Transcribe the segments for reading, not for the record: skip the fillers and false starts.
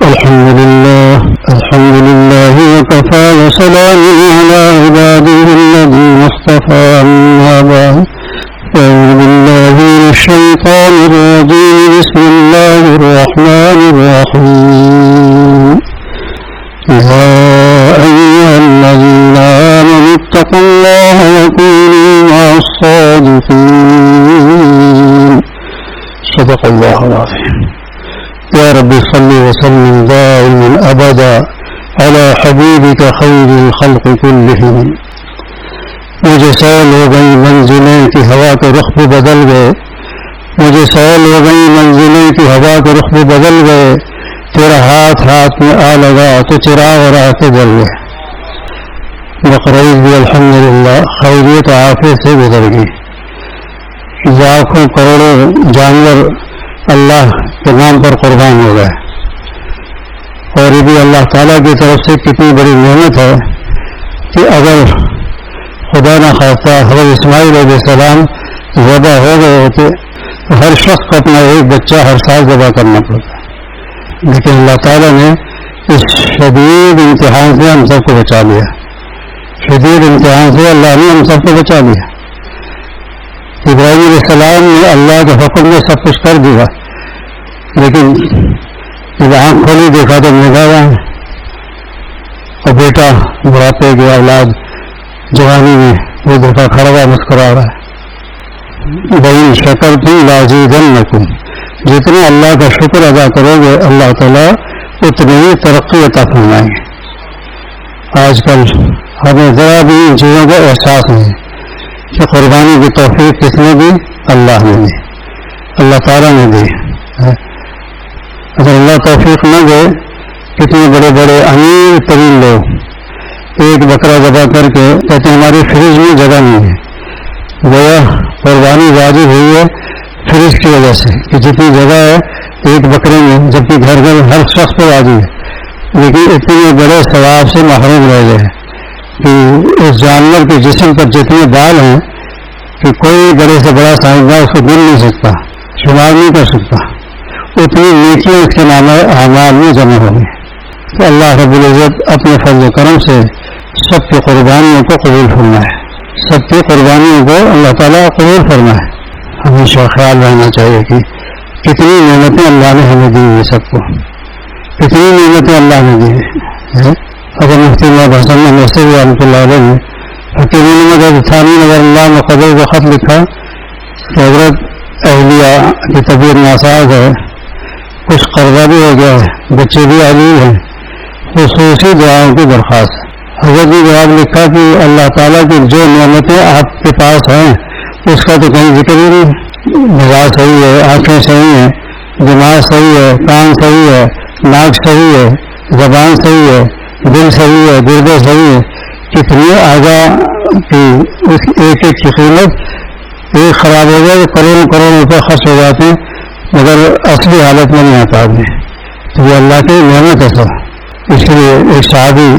الحمد لله وكفى وسلام على عباده الذين اصطفى أما بعد أعوذ بالله من الشيطان الرجيم بسم الله الرحمن الرحيم يا أيها الذين آمنوا اتقوا الله وكونوا مع الصادقين صدق الله العظيم يا رب صل وسلم دائما أبدا على حبيبك خير الخلق كلهم. مجھے سال ہو گئی منزلیں کی ہوا کے رخ بھی بدل گئے، مجھے سال ہو گئی منزلیں کی ہوا کے رخ بھی بدل گئے، تیرا ہاتھ میں آ لگا تو چراغ راہ کے جل گئے. بقرعید بھی الحمدللہ خیریت عافیت سے گزر گئی. لاکھوں کروڑوں جانور اللہ کے نام پر قربان ہو گئے، اور یہ بھی اللہ تعالیٰ کی طرف سے کتنی بڑی نعمت ہے کہ اگر خدا نہ خواستہ حضرت اسماعیل علیہ السلام ذبح ہو گئے ہوتے تو ہر شخص کو اپنا ایک بچہ ہر سال ذبح کرنا پڑتا، لیکن اللہ تعالیٰ نے اس شدید امتحان سے ہم سب کو بچا لیا. شدید امتحان سے اللہ نے ہم سب کو بچا لیا. ابراہیم علیہ السلام نے اللہ کے حکم میں سب کچھ کر دیا، لیکن جب آنکھ کھولی دیکھا تو نگاہ ہے، اور بیٹا بڑھاپے کی اولاد جوانی میں وہ دیکھا کھڑا ہوا مسکرا رہا ہے. بھائی شکر تم لازیدنکم، جتنے اللہ کا شکر ادا کرو گے اللہ تعالیٰ اتنی ہی ترقی عطا فرمائیں گے. آج کل ہمیں ذرا بھی ان چیزوں کا احساس نہیں کہ قربانی کی توفیق کس نے دی؟ اللہ نے دی، اللہ تعالیٰ نے دی. اگر اللہ توفیق نہ دے، کتنے بڑے بڑے امیر ترین لوگ ایک بکرا ذبح کر کے کہتے ہیں ہماری فریج میں جگہ نہیں ہے. گویا قربانی واجب ہوئی ہے فریج کی وجہ سے کہ جتنی جگہ ہے ایک بکرے میں، جبکہ گھر گھر ہر شخص پر واجب ہے، لیکن اتنے بڑے ثواب سے محروم رہ گئے کہ اس جانور کے جسم پر جتنے بال ہیں کہ کوئی بڑے سے بڑا سائنسداں اس کو گن نہیں سکتا، شمار نہیں کر سکتا. اتنی نیکیاں اس کے نام اعمال میں جمع ہو گئی. تو اللہ رب العزت اپنے فضل و کرم سے سب کی قربانیوں کو قبول فرمائے، سب کی قربانیوں کو اللہ تعالیٰ قبول فرمائے. ہمیشہ خیال رہنا چاہیے کہ کتنی نعمتیں اللہ نے ہمیں دی ہیں، سب کو کتنی نعمتیں اللہ نے دی ہیں. اگر مفتی اللہ حسن نصیر رحمۃ اللہ علیہ نے حکیم ثانی نظر اللہ مقدر کو خط لکھا کہ حضرت اہلیہ کی طبیعت ناساز ہے، کچھ قرضہ بھی ہو گیا ہے، بچے بھی علیل ہیں، خصوصی دعاؤں کی درخواست. حضرت نے جواب لکھا کہ اللہ تعالیٰ کی جو نعمتیں آپ کے پاس ہیں اس کا تو کہیں ذکر ہی نہیں. مزاج صحیح ہے، آنکھیں صحیح ہیں، دماغ صحیح ہے، کان صحیح ہے، ناک صحیح ہے، زبان صحیح ہے، دل صحیح ہے، گردے صحیح ہے. کتنی آگاہ کی ایک ایک کی قیمت ایک خراب ہو گیا تو کروڑوں کروڑوں روپے خرچ ہو جاتے ہیں، مگر اصلی حالت میں نہیں آتا آدمی. تو یہ اللہ کی نعمت ہے سب. اس لیے ایک صحابی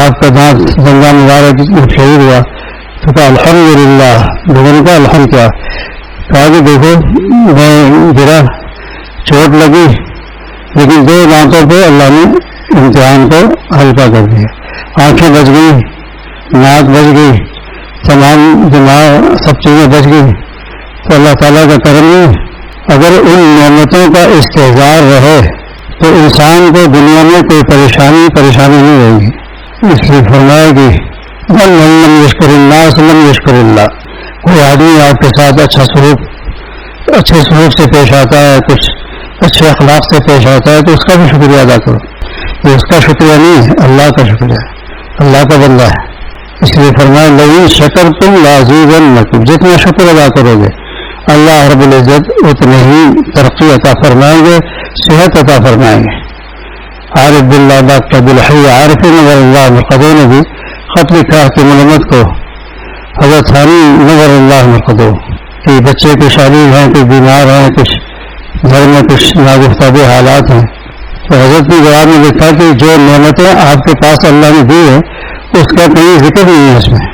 آپ کا دانت زندہ مبارک شہید ہوا تو کہا الحمدللہ. لوگوں نے کہا الحمد کیا؟ کہا کہ دیکھو میں گرا، چوٹ لگی، لیکن دو دانتوں پہ اللہ نے امتحان کو ہلکا کر دیا. آنکھیں بچ گئی، ناک بچ گئی، تمام دماغ سب چیزیں بچ گئی. تو اللہ تعالیٰ کا کرم ہے. اگر ان نعمتوں کا استحضار رہے تو انسان کو دنیا میں کوئی پریشانی نہیں رہے گی. اس لیے فرمایا کہ من لم یشکر الناس لم یشکر اللہ. کوئی آدمی آپ کے ساتھ اچھے سلوک سے پیش آتا ہے، کچھ اچھے اخلاق سے پیش آتا ہے تو اس کا بھی شکریہ ادا کرو. یہ اس کا شکریہ نہیں ہے، اللہ کا شکریہ ہے، اللہ کا بندہ ہے. اس لیے فرمایا لئن شکرتم لازیدنکم، جتنا شکر ادا کرو گے اللہ رب العزت اتنے ہی ترقی عطا فرمائیں گے، صحت عطا فرمائیں گے. عارف باللہ ڈاکٹر عبدالحی عارف نظر اللہ مرقدو نے بھی خط لکھا کہ ملمت کو حضرت ثانی نظر اللہ مرقدو کہ بچے کچھ علیل ہیں، کچھ بیمار ہیں، کچھ گھر میں کچھ ناگفتگی حالات ہیں. تو حضرت نے جواب میں لکھا کہ جو نعمتیں آپ کے پاس اللہ نے دی ہے اس کا کہیں ذکر نہیں ہے. اس میں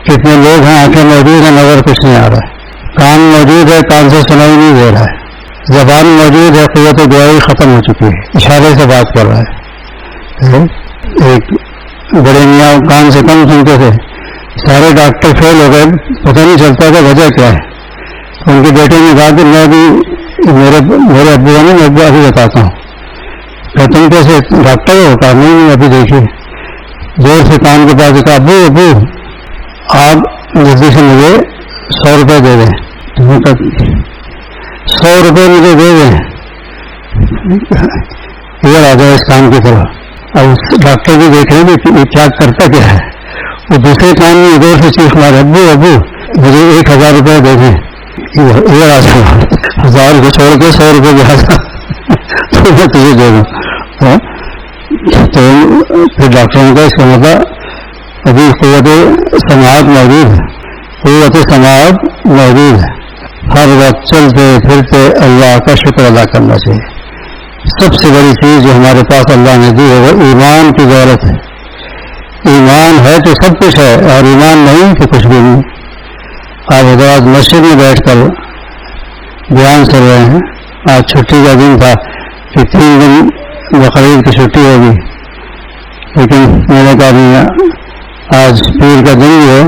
کتنے لوگ ہیں آنکھیں موجود ہیں نظر کچھ نہیں آ رہا ہے، کان موجود ہے کان سے سنائی نہیں دے رہا ہے، زبان موجود ہے، قوت گویائی ختم ہو چکی ہے، اشارے سے بات کر رہا ہے. ایک بڑے میاں کان سے کم سنتے تھے، سارے ڈاکٹر فیل ہو گئے، پتہ نہیں چلتا تھا وجہ کیا ہے. ان کے بیٹے نے کہا کہ میں بھی میرے ابو نے میں ابھی بتاتا ہوں. کہ تم کیسے ڈاکٹر ہو؟ کہا نہیں ابھی دیکھیے. زور سے کان کے پاس کہا ابو آپ جلدی سے مجھے 100 روپے دے دیں. 100 روپے مجھے دے دیں، ادھر آ جائے اس کام کی طرف. اب ڈاکٹر بھی دیکھ رہے ہیں کہ کیا کرتا کیا ہے. وہ دوسرے کام میں ادھر سے چیخ مارے ابو مجھے 1000 روپے دے دیں. ادھر آ جاؤ، 1000 کو چھوڑ کے 100 روپے دے آ تو میں تجھے دے دوں. تو پھر ڈاکٹروں کا اس کا مطلب ابھی قوت سماعت موجود ہے، قوت سماعت موجود ہے. ہر وقت چلتے پھرتے اللہ کا شکر ادا کرنا چاہیے. سب سے بڑی چیز جو ہمارے پاس اللہ نے دی ہے وہ ایمان کی دولت ہے. ایمان ہے تو سب کچھ ہے، اور ایمان نہیں تو کچھ بھی نہیں. آپ حضرات مسجد میں بیٹھ کر بیان کر رہے ہیں. آج چھٹی کا دن تھا کہ 3 دن بقرعید کی چھٹی ہوگی، لیکن میں نے کہا آج پیر کا دن بھی ہے،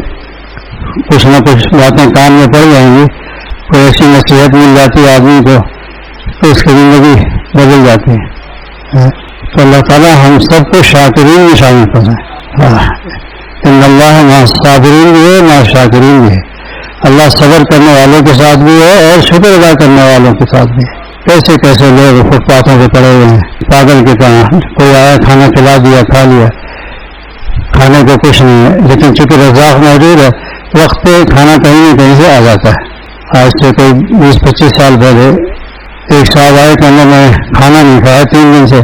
کچھ نہ کچھ باتیں کام میں پڑ جائیں گی. کوئی ایسی نصیحت مل جاتی ہے آدمی کو تو اس کی زندگی بدل جاتی ہے. تو اللہ تعالیٰ ہم سب کو شاکرین میں شامل کریں. ان اللہ مع الصابرین بھی ہے، مع شاکرین بھی ہے. اللہ صبر کرنے والوں کے ساتھ بھی ہے اور شکر ادا کرنے والوں کے ساتھ بھی ہے. کیسے کیسے لوگ فٹ پاتھوں پہ پڑے ہوئے ہیں پاگل کی طرح. کوئی آیا کھانا کھلا دیا، کھا لیا، کھانے کو کچھ نہیں ہے. لیکن چونکہ رزاق موجود ہے، وقت پہ کھانا کہیں نہ کہیں سے آ جاتا ہے. آج سے کوئی 20-25 سال پہلے ایک صاحب آئے کہ میں کھانا نہیں کھایا 3 دن سے.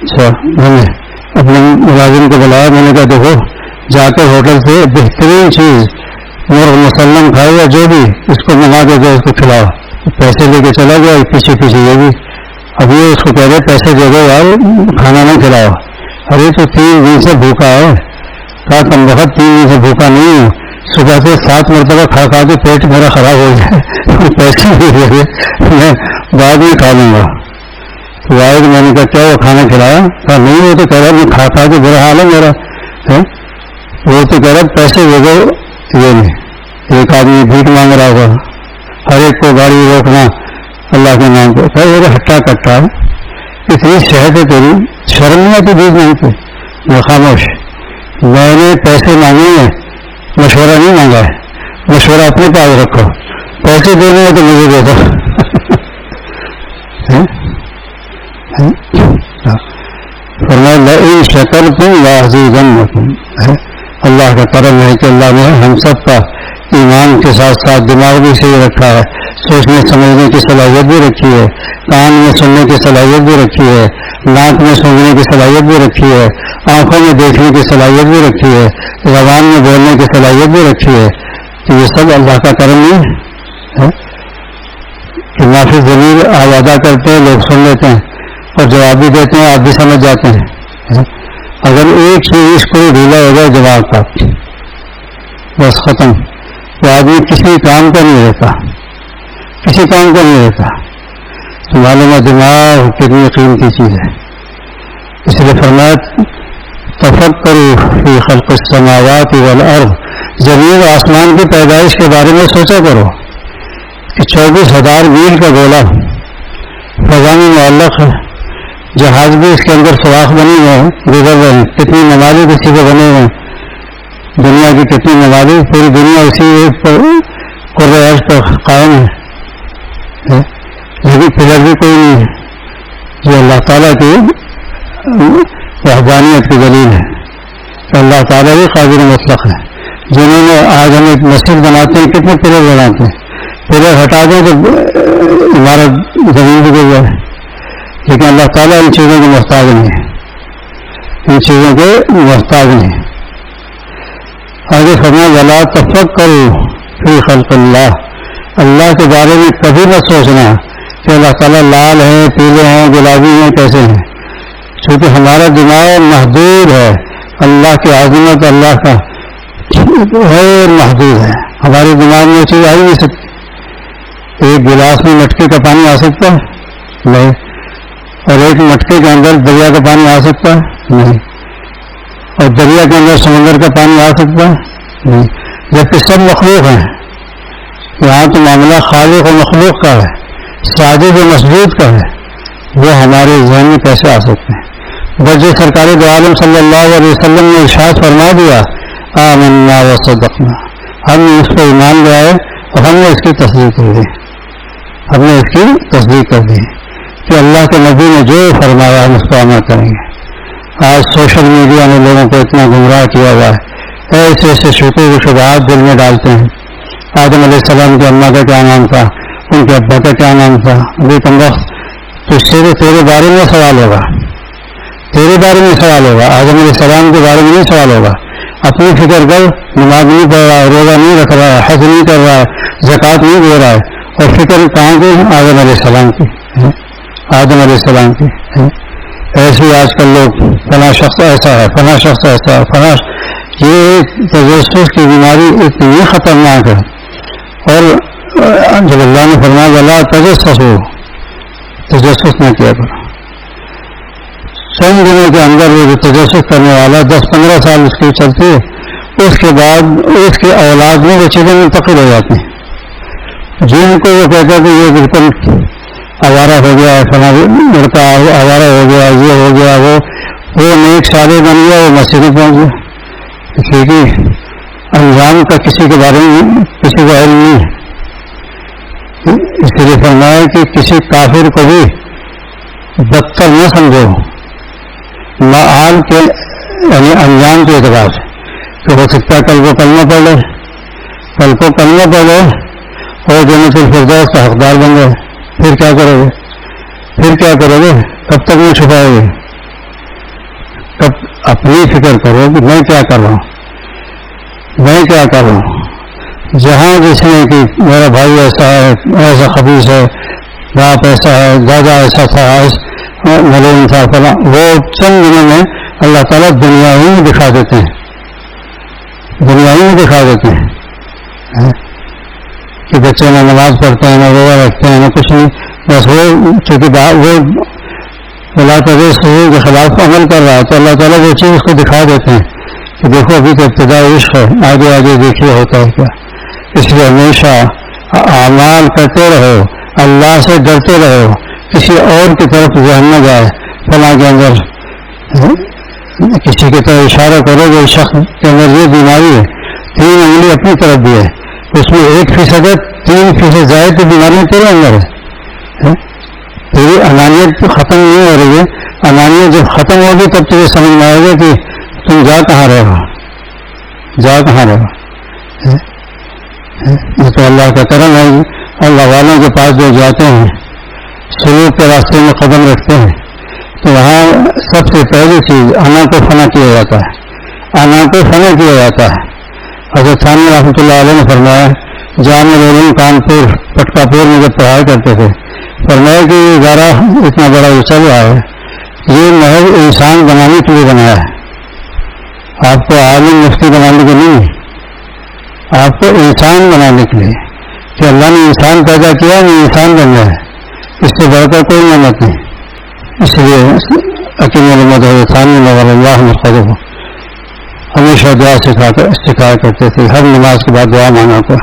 اچھا، میں نے اپنے ملازم کو بلایا. میں نے کہا دیکھو جا کے ہوٹل سے بہترین چیز مرغ مسلم کھاؤ یا جو بھی، اس کو منگا دے دو، اس کو کھلاؤ. پیسے لے کے چلا گیا پیچھے پیچھے یہ بھی. ابھی اس کو کہہ رہے پیسے دے دو یار، کھانا نہیں کھلاؤ. ارے تو 3 دن سے بھوکا ہے. کہا تم وقت 3 دن سے بھوکا نہیں ہوں، صبح سے 7 مرتبہ کھا کھا کے پیٹ میرا خراب ہو گیا. پیسے نہیں دے دے، میں بعد میں کھا لوں گا. تو آئے کہ میں نے کہا کیا وہ کھانا کھلایا؟ کہا نہیں. وہ تو کہہ رہا میں کھا کھا کے برا حال ہے میرا. وہ تو کہہ رہا پیسے دے دو. یہ نہیں. ایک آدمی بھیک مانگ رہا ہوگا، ہر ایک کو گاڑی روکنا اللہ کے نام پہ. میرے ہٹا کٹا اتنی صحت ہے تیری، شرم نہیں آتی بھیک مانگتے؟ میں خاموش. میں نے پیسے مانگے ہیں، مشورہ نہیں مانگا ہے. مشورہ اپنے پاس رکھو. پیسے دینے ہیں تو مجھے دے دو. فرمایا لئن شکرتم لأزیدنکم. اللہ کا کرم ہے کہ اللہ نے ہم سب کا ایمان کے ساتھ ساتھ دماغ بھی صحیح رکھا ہے، سوچنے سمجھنے کی صلاحیت بھی رکھی ہے، کان میں سننے کی صلاحیت بھی رکھی ہے، ناک میں سونگنے کی صلاحیت بھی رکھی ہے، آنکھوں میں دیکھنے کی صلاحیت بھی رکھی ہے، زبان میں بولنے کی صلاحیت بھی رکھی ہے. تو یہ سب اللہ کا کرم نہیں ہے کہ نافذ ضمیر آپ ادا کرتے ہیں، لوگ سن لیتے ہیں اور جواب بھی دیتے ہیں، آپ بھی سمجھ جاتے ہیں. اگر ایک چیز کو ڈھیلا ہو جائے جواب کا بس ختم. تو آدمی کسی کام کا نہیں رہتا، کسی کام کا نہیں رہتا. تو معلوم ہے دماغ کتنی قیمتی چیز ہے. اس لیے فرمایا تفکروا فی خلق السماوات والارض. زمین و آسمان کی پیدائش کے بارے میں سوچا کرو کہ 24,000 میل کا گولا فضا میں معلق ہے. جہاز بھی اس کے اندر سوراخ بنے ہوئے ہیں، گزر رہے ہیں. کتنی نمازیں کسی کو بنے ہوئے ہیں، دنیا کی کتنی نمازیں. پوری دنیا اسی ایک قرآن پر قائم ہے، لیکن پلر بھی کوئی نہیں ہے. یہ اللہ تعالیٰ کی وحدانیت کی دلیل ہے کہ اللہ تعالیٰ بھی قادر مطلق ہے. جنہوں نے آج ہم ایک مسجد بناتے ہیں، کتنے پلر بناتے ہیں، پلر ہٹا دیں تو عمارت زمین بھی گر جائے. لیکن اللہ تعالیٰ ان چیزوں کے محتاج نہیں ہے، ان چیزوں کے محتاج نہیں. آگے فرمایا ولا تفکروا فی خلق اللہ. اللہ کے بارے میں کبھی نہ سوچنا کہ اللہ تعالیٰ لال ہیں، پیلے ہیں، گلابی ہیں، کیسے ہیں. چونکہ ہمارا دماغ محدود ہے. اللہ کی عظمت، اللہ کا غیر محدود ہے. ہمارے دماغ میں چیز آ ہی نہیں سکتی. ایک گلاس میں مٹکے کا پانی آ سکتا ہے؟ نہیں. اور ایک مٹکے کے اندر دریا کا پانی آ سکتا ہے؟ نہیں. اور دریا کے اندر سمندر کا پانی آ سکتا ہے؟ نہیں. جبکہ سب مخلوق ہیں. یہاں تو معاملہ خالق و مخلوق کا ہے، ساجد و مسجود کا ہے. وہ ہمارے ذہن میں کیسے آ سکتے ہیں؟ بجے سرکار دو عالم صلی اللہ علیہ وسلم نے ارشاد فرما دیا آمنا و صدقنا، ہم نے اس پر ایمان لے آئے اور ہم نے اس کی تصدیق کر دی. ہم نے اس کی تصدیق کر دی کہ اللہ کے نبی نے جو فرمایا ہم اس پر عمل کریں گے. آج سوشل میڈیا نے لوگوں کو اتنا گمراہ کیا ہوا ہے، ایسے ایسے شکوک و شبہات دل میں ڈالتے ہیں. آدم علیہ السلام کی اماں کا کیا نام تھا، ان کے ابا کا کیا نام تھا، ابھی کم وقت تو تیرے بارے میں سوال ہوگا، تیرے بارے میں سوال ہوگا، آدم علیہ السلام کے بارے میں نہیں سوال ہوگا. اپنی فکر کر، نماز نہیں پڑھ رہا ہے، روزہ نہیں رکھ رہا ہے، حج نہیں کر رہا ہے، زکوٰۃ نہیں دے رہا ہے، اور فکر کہاں کی؟ آدم علیہ السلام کی، آدم علیہ السلام کی. ایسے ہی آج کل لوگ فلاں شخص ایسا ہے، فلاں شخص ایسا ہے، فلاں. یہ تجسس کی بیماری اتنی خطرناک ہے. اور جب اللہ نے فرمایا اللہ تجسس ہو، تجسس نہ کیا کرو. چند دنوں کے اندر وہ جو تجسس کرنے والا 10-15 سال اس کی چلتی ہے، اس کے بعد اس کے اولاد میں وہ چیزیں منتقل ہو جاتی ہیں. جن کو وہ کہتا ہے کہ یہ بالکل آوارہ ہو گیا ہے، فلاں لڑکا آوارہ ہو گیا، یہ ہو گیا، وہ نیک صالح بن گیا، وہ مسجد میں پہنچ گیا. کیونکہ انجام کا کسی کے بارے میں کسی کو علم نہیں ہے. اس لیے فرمایا کہ کسی کافر کو بھی بدتر نہ سمجھو معال کے یعنی انجام کے اعتبار سے، کہ ہو سکتا ہے کل کو کلمہ پڑھ لے، کل کو کلمہ پڑھ لے اور جنت الفردوس کا حقدار بن گئے. پھر کیا کرو گے؟ پھر کیا کرو گے؟ کب تک نہیں چھپاؤ گے؟ کب اپنی فکر کرو کہ میں کیا کر رہا ہوں، میں کیا کر رہا ہوں. جہاں جس نے کہ میرا بھائی ایسا ہے، ایسا خبیث ہے، باپ ایسا ہے، دادا ایسا تھا، ملون تھا، فلاں، وہ چند دنوں میں اللہ تعالیٰ دنیا ہی میں دکھا دیتے ہیں، دنیا ہی میں دکھا دیتے ہیں کہ بچے نہ نماز پڑھتے ہیں، نہ روزہ رکھتے ہیں، نہ کچھ نہیں. بس وہ چونکہ وہ اللہ تعالیٰ کے خلاف عمل کر رہا ہے تو اللہ تعالیٰ وہ چیز اس کو دکھا دیتے ہیں کہ دیکھو ابھی تو ابتدا عشق ہے، آگے آگے دیکھیے ہوتا ہے کیا. اس لیے ہمیشہ اعمال کرتے رہو، اللہ سے ڈرتے رہو، کسی اور کی طرف ذہن نہ جائے. فلاں کے اندر کسی کی طرف اشارہ کرو کہ شخص کے اندر یہ بیماری ہے، 3 انگلی اپنی طرف بھی ہے، اس میں 1% ہے، 3% زائد کی بیماری تیرے اندر ہے. تیری انانیت تو ختم نہیں ہو رہی ہے. انانیت جب ختم ہوگی تب تجھے سمجھ میں آئے گا کہ تم جا کہاں رہے ہو، جا کہاں رہے ہو. یہ تو اللہ کا کرم ہے. اللہ والوں کے پاس جو جاتے ہیں، سلوک کے راستے میں قدم رکھتے ہیں، تو وہاں سب سے پہلی چیز انا کو فنا کیا جاتا ہے، انا کو فنا کیا جاتا ہے. حضرت ثانی رحمۃ اللہ علیہ نے فرمایا، جامع العلوم کانپور پٹکا پور میں جب پڑھائی کرتے تھے، فرمایا کہ یہ ادارہ اتنا بڑا چل رہا ہے، یہ محض انسان بنانے کے لیے بنایا ہے. آپ کو عالم مفتی بنانے کے نہیں، آپ کو انسان بنانے کے لیے، کہ اللہ نے انسان پیدا کیا ہے، انسان بن گیا ہے. اس سے بڑھ کر کوئی نعمت نہیں. اس لیے حکیم محمد ثانی نور اللہ مرقدہ ہمیشہ دعا سکھایا کرتے تھے. ہر نماز کے بعد دعا مانگا تھا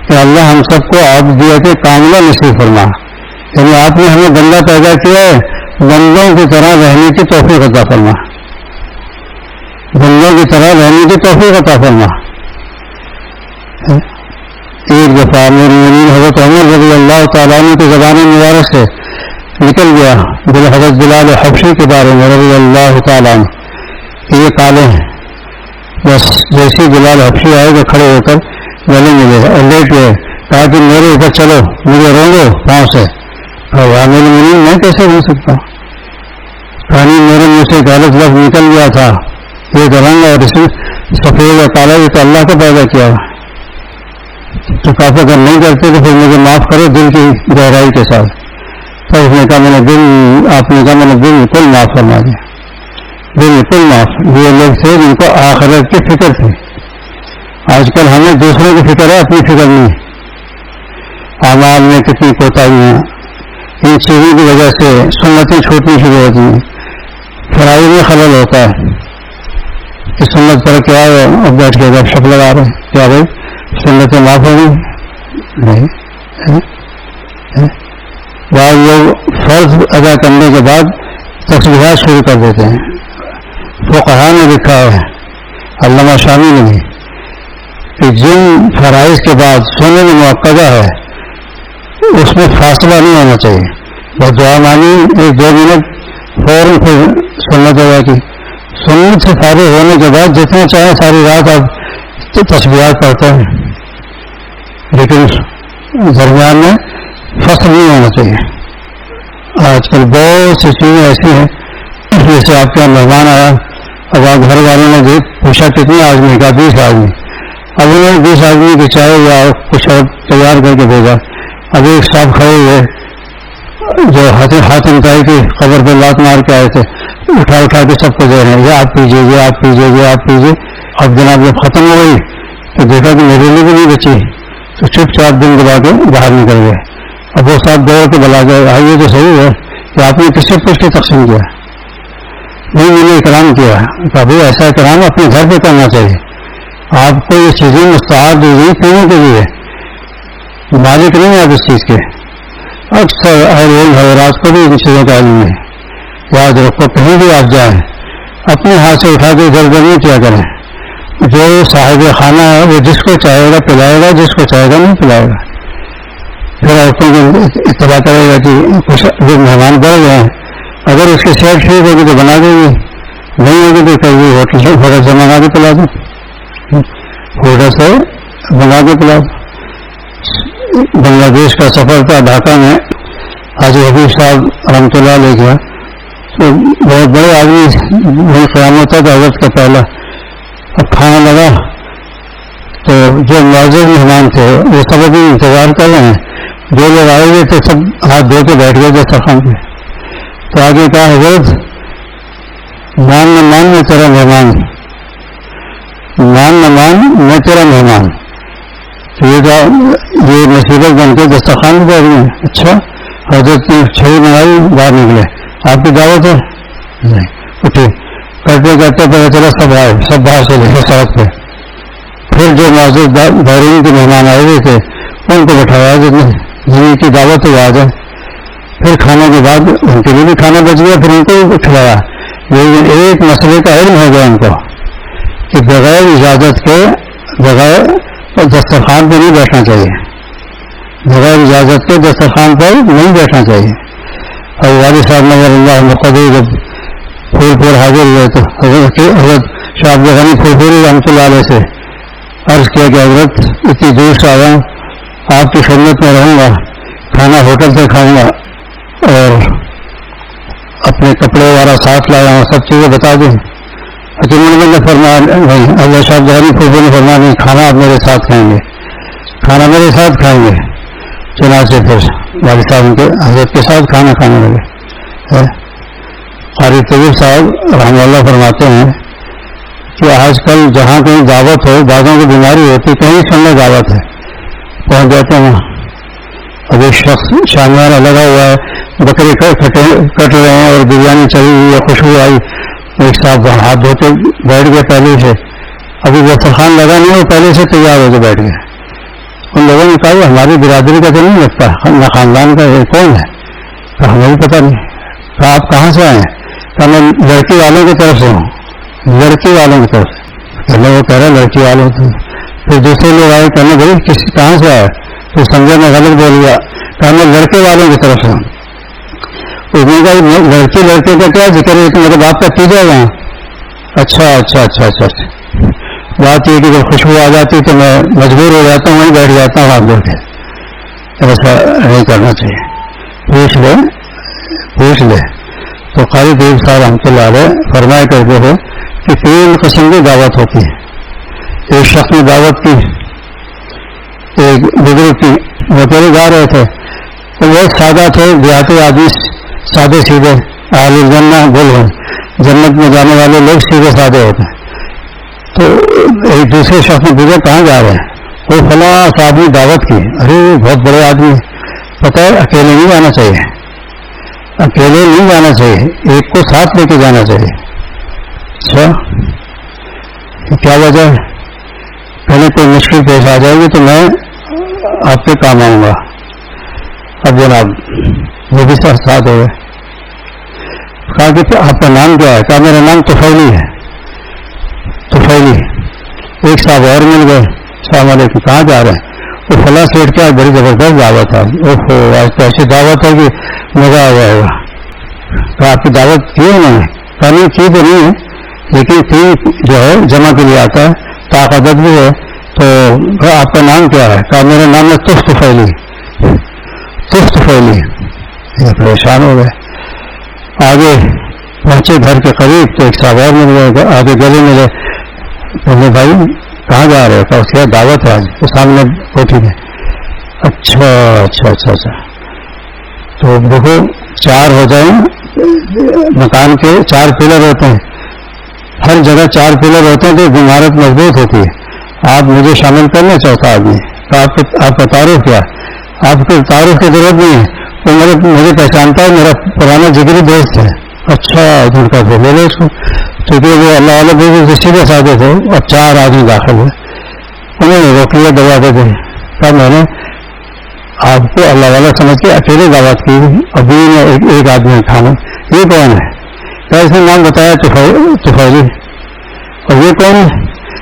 کہ اللہ ہم سب کو عبدیت کاملہ نصیب فرما. یعنی آپ نے ہمیں بندہ پیدا کیا ہے، بندوں کی طرح رہنے کی توفیق عطا فرما، بندوں کی طرح رہنے کی توفیق عطا فرما. ایک دفعہ امیر المؤمنین حضرت عمر رضی اللہ تعالیٰ عنہ کی زبان مبارک سے نکل گیا حضرت بلال حبشی کے بارے میں رضی اللہ تعالیٰ عنہ کہ یہ کالے ہیں. بس جیسے بلال حبشی آئے تو کھڑے ہو کر گلے ملے اور لیٹ گئے، کہا کہ میرے اوپر چلو، مجھے رونگو پاؤں سے. امیر المؤمنین میں کیسے بن سکتا ہوں؟ کہانی میرے منہ سے ایک غلط لفظ نکل گیا تھا، یہ رنگ اور اس سفید اور کالا یہ تو اللہ کو پیدا کیا. تو کافی اگر نہیں کرتے تو پھر مجھے معاف کرو دل کی گہرائی کے ساتھ. تو اس نے کہا میں نے دل، آپ نے کہا میں نے بالکل معاف فرما دیا، بالکل معاف. یہ لوگ تھے جن کو آخرت کی فکر تھی. آج کل ہمیں دوسروں کی فکر ہے، اپنی فکر نہیں. اعمال میں کتنی کوتاہی ہیں، ان چیزوں کی وجہ سے سنتیں چھوٹنی شروع ہوتی ہیں، فرائض میں خلل ہوتا ہے کہ سنت پر کیا ہے اور بیٹھ کے گپ شپ لگا رہے ہیں، کیا بھائی سنتیں معاف ہو گئی؟ نہیں۔ بعض لوگ فرض ادا کرنے کے بعد تسبیحات شروع کر دیتے ہیں۔ فقہاء نے لکھا ہے، علامہ شامی نے بھی، کہ جن فرائض کے بعد سنن مؤکدہ ہے اس میں فاصلہ نہیں ہونا چاہیے، بس دعا مانی 1-2 منٹ فوراً پھر سنت ادا کی۔ سنت سے فارغ ہونے کے بعد جتنا چاہے ساری رات آپ تسبیحات پڑھتے ہیں، لیکن درمیان میں فصل نہیں ہونا چاہیے۔ آج کل بہت سی چیزیں ایسی ہیں، جیسے آپ کا مہمان آیا، اب آپ گھر والوں نے پوچھا کتنے آدمی کا؟ 20 آدمی۔ اب انہوں نے 20 آدمی کی چائے یا کچھ اور تیار کر کے بھیجا۔ ابھی ایک صاحب کھڑے ہوئے جو حاتم طائی کی قبر پہ لات مار کے آئے تھے، اٹھا کے سب کو دے رہے ہیں، یہ آپ پیجیے، یہ آپ پیجیے، یہ آپ پیجیے۔ اب جناب جب ختم ہو گئی تو دیکھا کہ میرے لیے بھی نہیں بچی، تو چپ چاپ دن بلا کے باہر نکل گئے۔ اب وہ صاحب دوڑ کے بلا گئے، آئیے تو صحیح ہے کہ آپ نے کس سے پوچھ کے تقسیم کیا؟ نہیں، میں نے اکرام کیا۔ کبھی ایسا اکرام اپنے گھر پہ کرنا چاہیے۔ آپ کو یہ چیزیں مستعار دی گئی پینے کے لیے، مالک نہیں ہے آپ اس چیز کے۔ اکثر حضرات کو بھی ان چیزوں کا علم ہے، یاد رکھو کہیں بھی آپ جائیں اپنے ہاتھ سے اٹھا کے ادھر ادھر نہیں کیا کریں۔ جو صاحب خانہ ہے وہ جس کو چاہے گا پلائے گا، جس کو چاہے گا نہیں پلائے گا۔ پھر عورتوں کو اتباع کرے گا کہ کچھ جو مہمان بڑھ گئے ہیں، اگر اس کی صحت ٹھیک ہوگی تو بنا دے گی، نہیں ہوگی تو کبھی ہوٹل سے منگا کے پلا دو، ہوٹل سے منگا کے پلا دو۔ بنگلہ دیش کا سفر تھا، ڈھاکہ میں حاجی حبیب صاحب رحمۃ اللہ علیہ کا، تو بہت بڑے آدمی، بہت قیامت تھا حضرت کا پہلا۔ اب کھانا لگا تو جو معزز مہمان تھے وہ سب ابھی انتظار کر رہے ہیں، جو لوگ آئے ہوئے تھے سب ہاتھ دھو کے بیٹھ گئے دسترخوان پہ۔ تو آگے کہا حضرت مان نہ مان میں تیرا مہمان، مان نہ مان میں تیرا مہمان۔ تو یہ مصیبت بن کے دسترخوان پہ بیٹھ گئے۔ اچھا، حضرت نے چھڑی بنائی، باہر نکلے، آپ کی دعوت ہے؟ نہیں۔ اٹھے، کرتے کرتے پتہ چلا سب آئے، سب باہر سے لے سڑک پہ۔ پھر جو معزز بیرون کے مہمان آئے ہوئے تھے ان کو بٹھایا، جن کی دعوت ہو آ جائے۔ پھر کھانے کے بعد ان کے لیے بھی کھانا بچ گیا، پھر ان کو بھی کھلایا۔ لیکن ایک مسئلے کا علم ہو گیا ان کو کہ بغیر اجازت کے بغیر دسترخوان پہ نہیں بیٹھنا چاہیے، بغیر اجازت کے دسترخوان پر نہیں بیٹھنا چاہیے۔ اور والد صاحب نظر اللہ مقدر جب پھول پور حاضر ہوئے تو حضرت شاہ عبد الغنی پھول پوری رحمۃ اللہ علیہ سے عرض کیا کہ حضرت اتنی دور سے آیا ہوں، آپ کی خدمت میں رہوں گا، کھانا ہوٹل سے کھاؤں گا اور اپنے کپڑے وغیرہ ساتھ لایا ہوں، سب چیزیں بتا دیں۔ اچانک نے فرمایا نہیں، اللہ شاہ عبد الغنی پھول نے فرمایا نہیں، کھانا آپ میرے ساتھ کھائیں گے، کھانا میرے ساتھ کھائیں گے۔ چنانچہ پھر والد صاحب کے حضرت کے ساتھ کھانا کھانے لگے۔ قاری طیب صاحب رحمہ اللہ فرماتے ہیں کہ آج کل جہاں کہیں دعوت ہو، بعضوں کو بیماری ہوتی، کہیں سننے دعوت ہے، پہنچ جاتے ہیں۔ اب ایک شخص شامیانہ لگا ہوا ہے، بکرے کٹ رہے ہیں اور بریانی چلی ہوئی ہے، خوشبو آئی، ایک صاحب ہاتھ دھوتے بیٹھ گئے پہلے سے، ابھی دسترخوان لگا نہیں، وہ پہلے سے تیار ہو کے بیٹھ گئے۔ ان لوگوں نے کہا ہماری برادری کا تو نہیں لگتا، نہ خاندان کا، یہ کون ہے؟ تو ہمیں بھی پتہ نہیں۔ کہا آپ کہاں سے آئے ہیں؟ کہا میں لڑکی والوں کی طرف سے ہوں، لڑکی والوں کی طرف سے۔ پہلے وہ کہہ رہے لڑکی والوں سے، پھر دوسرے لوگ آئے کہنے بھائی کہاں سے آئے؟ پھر سمجھا میں غلط بول گیا، کہا میں لڑکے والوں کی طرف سے ہوں۔ اس نے کہا لڑکی لڑکے کا کیا ذکر ہے کہ میرے باپ کا پی جائے گا؟ اچھا اچھا اچھا اچھا اچھا۔ بات یہ کہ جب خوشبو آ جاتی تو میں مجبور ہو جاتا ہوں، وہیں بیٹھ جاتا ہوں آپ دیکھ کے۔ ایسا نہیں کرنا چاہیے، پوچھ لے۔ تو قاری طیب صاحب رحمۃ اللہ علیہ فرمایا کرتے تھے کہ 3 قسم کی دعوت ہوتی ہے۔ ایک شخص نے دعوت کی، ایک بزرگ کی، وہ پہلے جا رہے تھے، وہ بہت سادہ تھے، دیہاتی آدمی، سادے سیدھے، اہل الجنہ بول رہے ہیں، جنت میں جانے والے لوگ سیدھے سادے ہوتے ہیں۔ تو ایک دوسرے شخص نے پوچھا کہاں جا رہے ہیں؟ وہ فلاں صاحب نے دعوت کی۔ ارے بہت بڑے آدمی، پتہ ہے اکیلے نہیں جانا چاہیے، اکیلے نہیں جانا چاہیے، ایک کو ساتھ لے کے جانا چاہیے. اچھا کیا وجہ ہے؟ پہلے کوئی مشکل پیش آ جائے گی تو میں آپ کے کام آؤں گا. اب جناب وہ بھی ساتھ ہو گئے. کہا کہ آپ کا نام کیا ہے؟ کہا میرا نام طفیلی ہے. طفیلی. ایک صاحب اور مل گئے. السلام علیکم، کہاں جا رہے ہیں؟ وہ فلاں سیٹ کیا بڑی زبردست دعوت ہے. آج تو ایسی دعوت ہے کہ مزہ آ جائے گا. کہا آپ کی دعوت کی ہے؟ انہوں نے کہا نہیں کی تو نہیں ہے، لیکن تین جو ہے جمع کے لیے آتا ہے، طاقت بھی ہے. تو آپ کا نام کیا ہے؟ کہا میرا نام ہے طفیلی. طفیلی. یہ پریشان ہو گئے. آگے پہنچے گھر کے قریب تو ایک صاحب اور مل گئے. آگے گلے ملے. بولے بھائی کہاں جا رہے ہو؟ اس کی دعوت ہے آج. تو سامنے کوٹھی میں. اچھا اچھا اچھا اچھا. تو دیکھو 4 ہو جائیں، مکان کے 4 پلر ہوتے ہیں، ہر جگہ 4 پلر ہوتے ہیں تو عمارت مضبوط ہوتی ہے. آپ مجھے شامل کرنا چاہتا آدمی. تو آپ کا تعارف کیا؟ آپ کے تعارف کی ضرورت نہیں ہے، وہ مجھے پہچانتا ہے، میرا پرانا جگری دوست ہے. اچھا دن کا لے لو اس کو. کیونکہ وہ اللہ علیہ بالکل سیدھے سادے تھے. اور 4 آدمی داخل ہوئے. انہوں نے روک لیا دروازے پہ. کہا میں نے آپ کو اللہ والا سمجھ کے اکیلے دعوت کی، ابھی میں ایک آدمی کھانا. یہ کون ہے؟ کیا اس نے نام بتایا؟ طفیلی. اور یہ کون ہے؟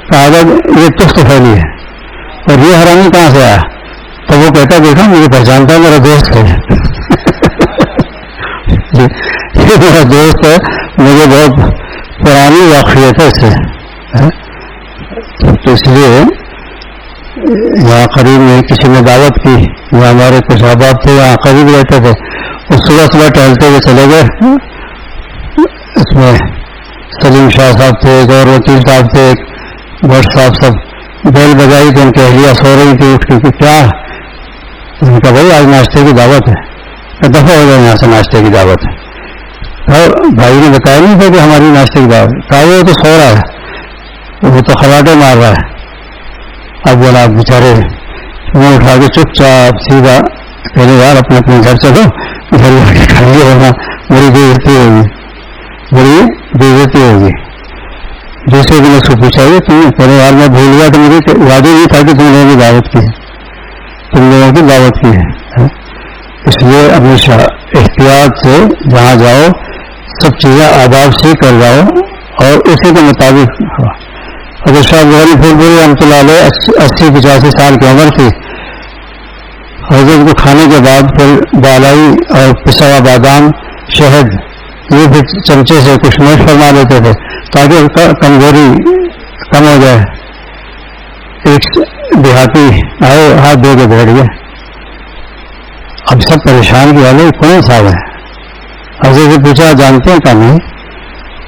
کہا یہ طفیلی ہے. اور یہ حرامی کہاں سے آیا؟ تو وہ کہتا دیکھا مجھے پہچانتا ہے، میرا دوست ہے. یہ میرا دوست ہے، مجھے بہت پرانی واقفیت ہے اس سے. تو اس لیے یہاں قریب میں کسی نے دعوت کی، یہاں ہمارے کچھ احباب تھے یہاں قریب رہتے تھے. وہ صبح ٹہلتے ہوئے چلے گئے. اس میں سلیم شاہ صاحب تھے، گور وکیل صاحب تھے، بٹ صاحب سب بیل بجائی تو ان کی اہلیہ سو رہی تھی اٹھ کے. کیا؟ ان کا بھائی آج ناشتے کی دعوت ہے. دفعہ ہو گیا یہاں سے ناشتے کی دعوت ہے. بھائی نے بتایا نہیں تھا کہ ہماری ناشتے کی دعوت. کہا وہ تو سو رہا ہے، وہ تو خراٹے مار رہا ہے. اب جناب بیچارے منہ اٹھا کے چپ چاپ سیدھا پہلے یار اپنے اپنے گھر چلو، گھر جا کے کھائیے ورنہ بڑی بےعزتی ہوگی، بڑی بےعزتی ہوگی. دوسرے دن اس کو پوچھا تم پہلے یار میں بھول گیا تو مجھے وعدے نہیں تھا کہ تم لوگوں کی دعوت کی ہے، تم لوگوں کی دعوت کی ہے. اس لیے ہمیشہ احتیاط سے جہاں جاؤ سب چیزیں آداب سے کر جاؤ اور اسی کے مطابق. حضرت شاہ غوری پھولپوری رحمۃ اللہ علیہ 80-85 سال کی عمر تھی. حضرت کو کھانے کے بعد پھر بالائی اور پسا ہوا بادام، شہد یہ پھر چمچے سے کچھ نوش فرما لیتے تھے تاکہ کمزوری کم ہو جائے. ایک دیہاتی آئے ہاتھ دھو کے بیٹھ گئے. اب سب پریشان کیا لے کون صاحب ہے؟ حضرت سے پوچھا جانتے ہیں؟ کہا نہیں.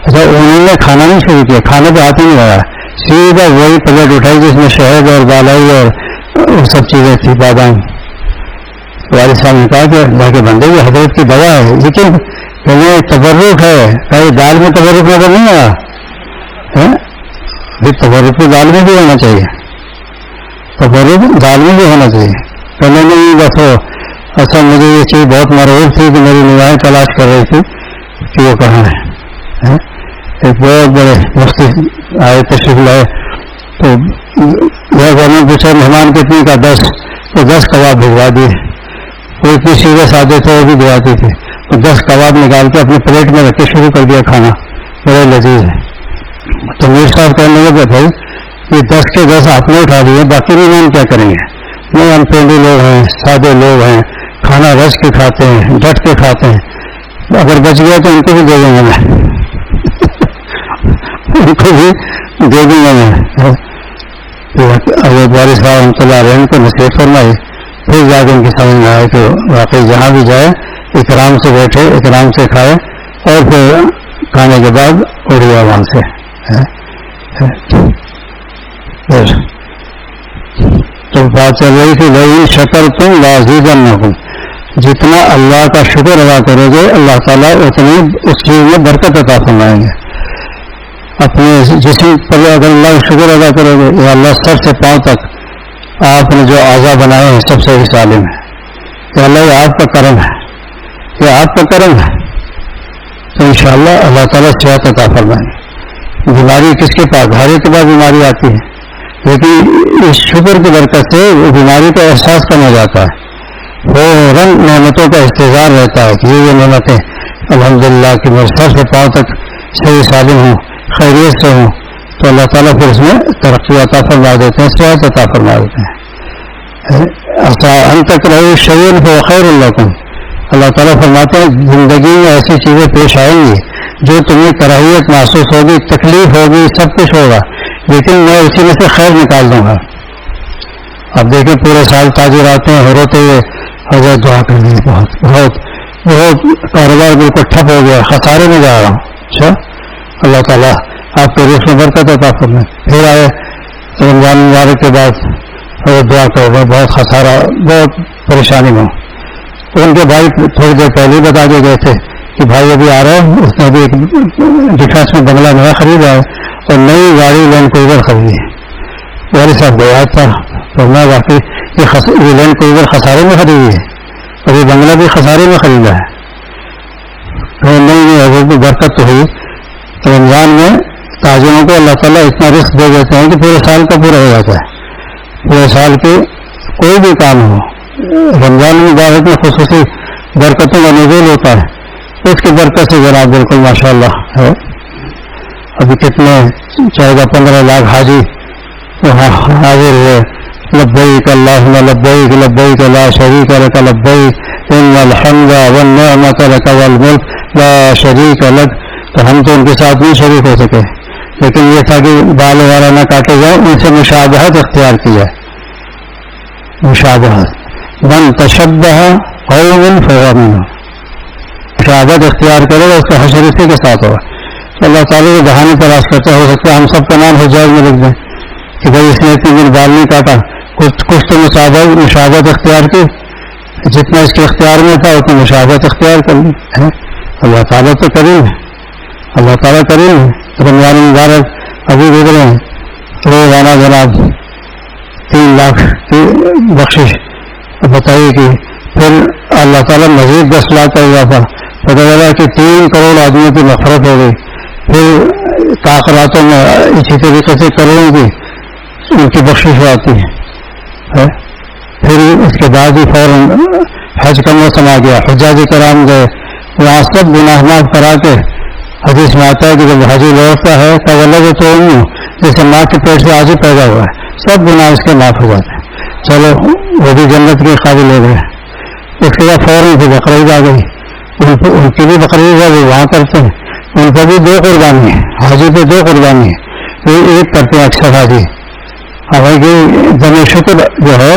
اچھا انہوں نے کھانا نہیں شروع کیا، کھانے پہ ہاتھ ہی نہیں لگا، سیدھا وہی پلیٹ اٹھائی جس میں شہد اور بالائی اور سب چیزیں تھی، بادام. والد صاحب نے کہا کہ اللہ کے بندے یہ حضرت کی دوا ہے، لیکن پہلے تبرک ہے. کہیں دال میں تبرک نظر نہیں آیا؟ تبرک تو دال میں بھی ہونا چاہیے، تبرک دال میں بھی ہونا چاہیے. پہلے نہیں بس ہو. اصل مجھے یہ چیز بہت مرعوب تھی کہ میری نگاہیں تلاش کر رہی تھی کہ وہ کہاں ہے. ایک بہت بڑے مفتی آئے تشریف لائے تو گھر میں پوچھا مہمان کتنے کا؟ 10. تو 10 کباب بھجوا دیے. وہ اتنے سیدھے سادے تھے وہ بھی دعاتی تھے. تو 10 کباب نکال کے اپنے پلیٹ میں رکھ کے شروع کر دیا کھانا. بڑے لذیذ ہے. تو میر صاحب کہنے لگے بھائی یہ 10 کے 10 آپ نے اٹھا لیے، باقی مہمان کیا کریں گے؟ نہیں ہم پینڈی لوگ ہیں، سادے لوگ ہیں، کھانا رس کے کھاتے ہیں، ڈٹ کے کھاتے ہیں. اگر بچ گیا تو ان کو بھی دے دوں گا میں، ان کو بھی دے دوں گا میں. والد صاحب رحمۃ اللہ علیہ کو نصیحت فرمائی. پھر جا کے ان کی سمجھ میں آئے کہ واقعی جہاں بھی جائے اکرام سے بیٹھے، اکرام سے کھائے، اور پھر کھانے کے بعد اڑی آرام سے. تو بات چل رہی تھی بھائی شکر تم لازیدنکم، جتنا اللہ کا شکر ادا کرو گے اللہ تعالیٰ اتنی اس چیز میں برکت عطا فرمائیں گے. اپنے جسم پر اگر اللہ کا شکر ادا کرو گے، یا اللہ سر سے پاؤں تک آپ نے جو اعضاء بنائے ہیں سب سے سالم ہے، کہ اللہ یہ آپ کا کرم ہے، یہ آپ کا کرم ہے. تو انشاءاللہ اللہ تعالیٰ صحت عطا فرمائیں گے. بیماری کس کے پاس؟ ہر ایک کے پاس بیماری آتی ہے، لیکن اس شکر کی برکت سے وہ بیماری کا احساس کم ہو جاتا ہے، فوراً نعمتوں کا انتظار رہتا ہے کہ یہ نعمتیں الحمدللہ کہ میرے سر سے پاؤں تک صحیح سالم ہوں، خیریت سے ہوں، تو اللہ تعالیٰ پھر اس میں ترقی عطا فرما دیتے ہیں، صحت عطا فرما دیتے ہیں. ان تک رہو شعین ہو خیر الکم، اللہ تعالیٰ فرماتے ہیں زندگی میں ایسی چیزیں پیش آئیں گی جو تمہیں کراہیت محسوس ہوگی، تکلیف ہوگی، سب کچھ ہوگا، لیکن میں اسی میں سے خیر نکال دوں گا. اب دیکھیں پورے سال تاجر آتے ہیں روتے ہوئے، حضرت دعا کر دی، بہت بہت بہت کاروبار بالکل ٹھپ ہو گیا، خسارے میں جا رہا ہوں. اچھا اللہ تعالیٰ آپ کے رزق میں برکت عطا فرمائے. پھر آئے رمضان مبارک کے بعد حضرت دعا کر رہے بہت خسارہ، بہت پریشانی میں. ان کے بھائی تھوڑی دیر پہلے بتا کے گئے تھے کہ بھائی ابھی آ رہا ہے، اس نے بھی ایک ڈیفینس میں بنگلہ نیا خریدا ہے اور نئی گاڑی لینڈ کروزر خریدی ہے. والد صاحب گیا تھا تو میں واقعی یہ لینڈ کروزر خسارے میں خریدی ہے اور یہ بنگلہ بھی خسارے میں خریدا ہے. تو نئی حضرت کی برکت تو ہوئی. رمضان میں تاجروں کو اللہ تعالیٰ اتنا رزق دے دیتے ہیں کہ پورے سال کا پورا ہو جاتا ہے. پورے سال کے کوئی بھی کام ہو، رمضان مبارک میں خصوصی برکتوں کا نزول ہوتا ہے. اس کی برکت سے جناب بالکل ماشاء اللہ ہے. ابھی کتنے 14-15 لاکھ حاجی وہاں حاضر ہوئے. لبیک اللہم لبیک لبیک لا شریک لک لبیک ان الحمد والنعمت لک والملک لا شریک لک. تو ہم تو ان کے ساتھ نہیں شریک ہو سکے، لیکن یہ تھا کہ بال وغیرہ نہ کاٹے جائیں، ان سے مشابہت اختیار کی جائے. مشابہت من تشبہ قوم فہو منہم، مشابہت اختیار کرے گا اس کا حشر اسی کے ساتھ ہوگا. تو اللہ تعالیٰ کے بہانے تلاش کرتا ہو سکتا ہے ہم سب کا نام حجاز میں لکھ دیں کہ بھائی اس نے اتنے دن بال نہیں کاٹا. کچھ تو مشابہت اختیار کی، جتنا اس کے اختیار میں تھا اتنی مشابہت اختیار کر لی. اللہ تعالیٰ تو کریم ہے، اللہ تعالیٰ کریم ہے. رمضان مبارک ابھی گزرے ہیں، روزانہ جناب 3 لاکھ کی بخشش. بتائیے کہ پھر اللہ تعالیٰ مزید 10 لاکھ کا اضافہ، پتہ چلا کہ 3 کروڑ آدمیوں کی مغفرت ہو گئی. پھر کاخراتوں میں اسی طریقے سے کروڑوں کی ان کی بخشش آتی ہے. پھر اس کے بعد ہی فوراً حج کا موسم آ گیا، حجاج کرام گئے، وہاں سب گناہ معاف کرا کے. حدیث میں آتا ہے کہ جب حاجی لوٹتا ہے تو الگ تو جیسے ماں کے پیٹ سے آج ہی پیدا ہوا ہے، سب گناہ اس کے معاف ہو جاتے ہیں. چلو وہ بھی جنت کے قابل ہو گئے. اس کے بعد فوراً سے بقرعید آ گئی، ان کی بھی بقرعید ہے، وہ وہاں کرتے ہیں. ان پر بھی 2 قربانی ہیں، حاجی پہ 2 قربانی ہے، وہ ایک کرتے ہیں اکثر حاجی. حالانکہ دم شکر جو ہے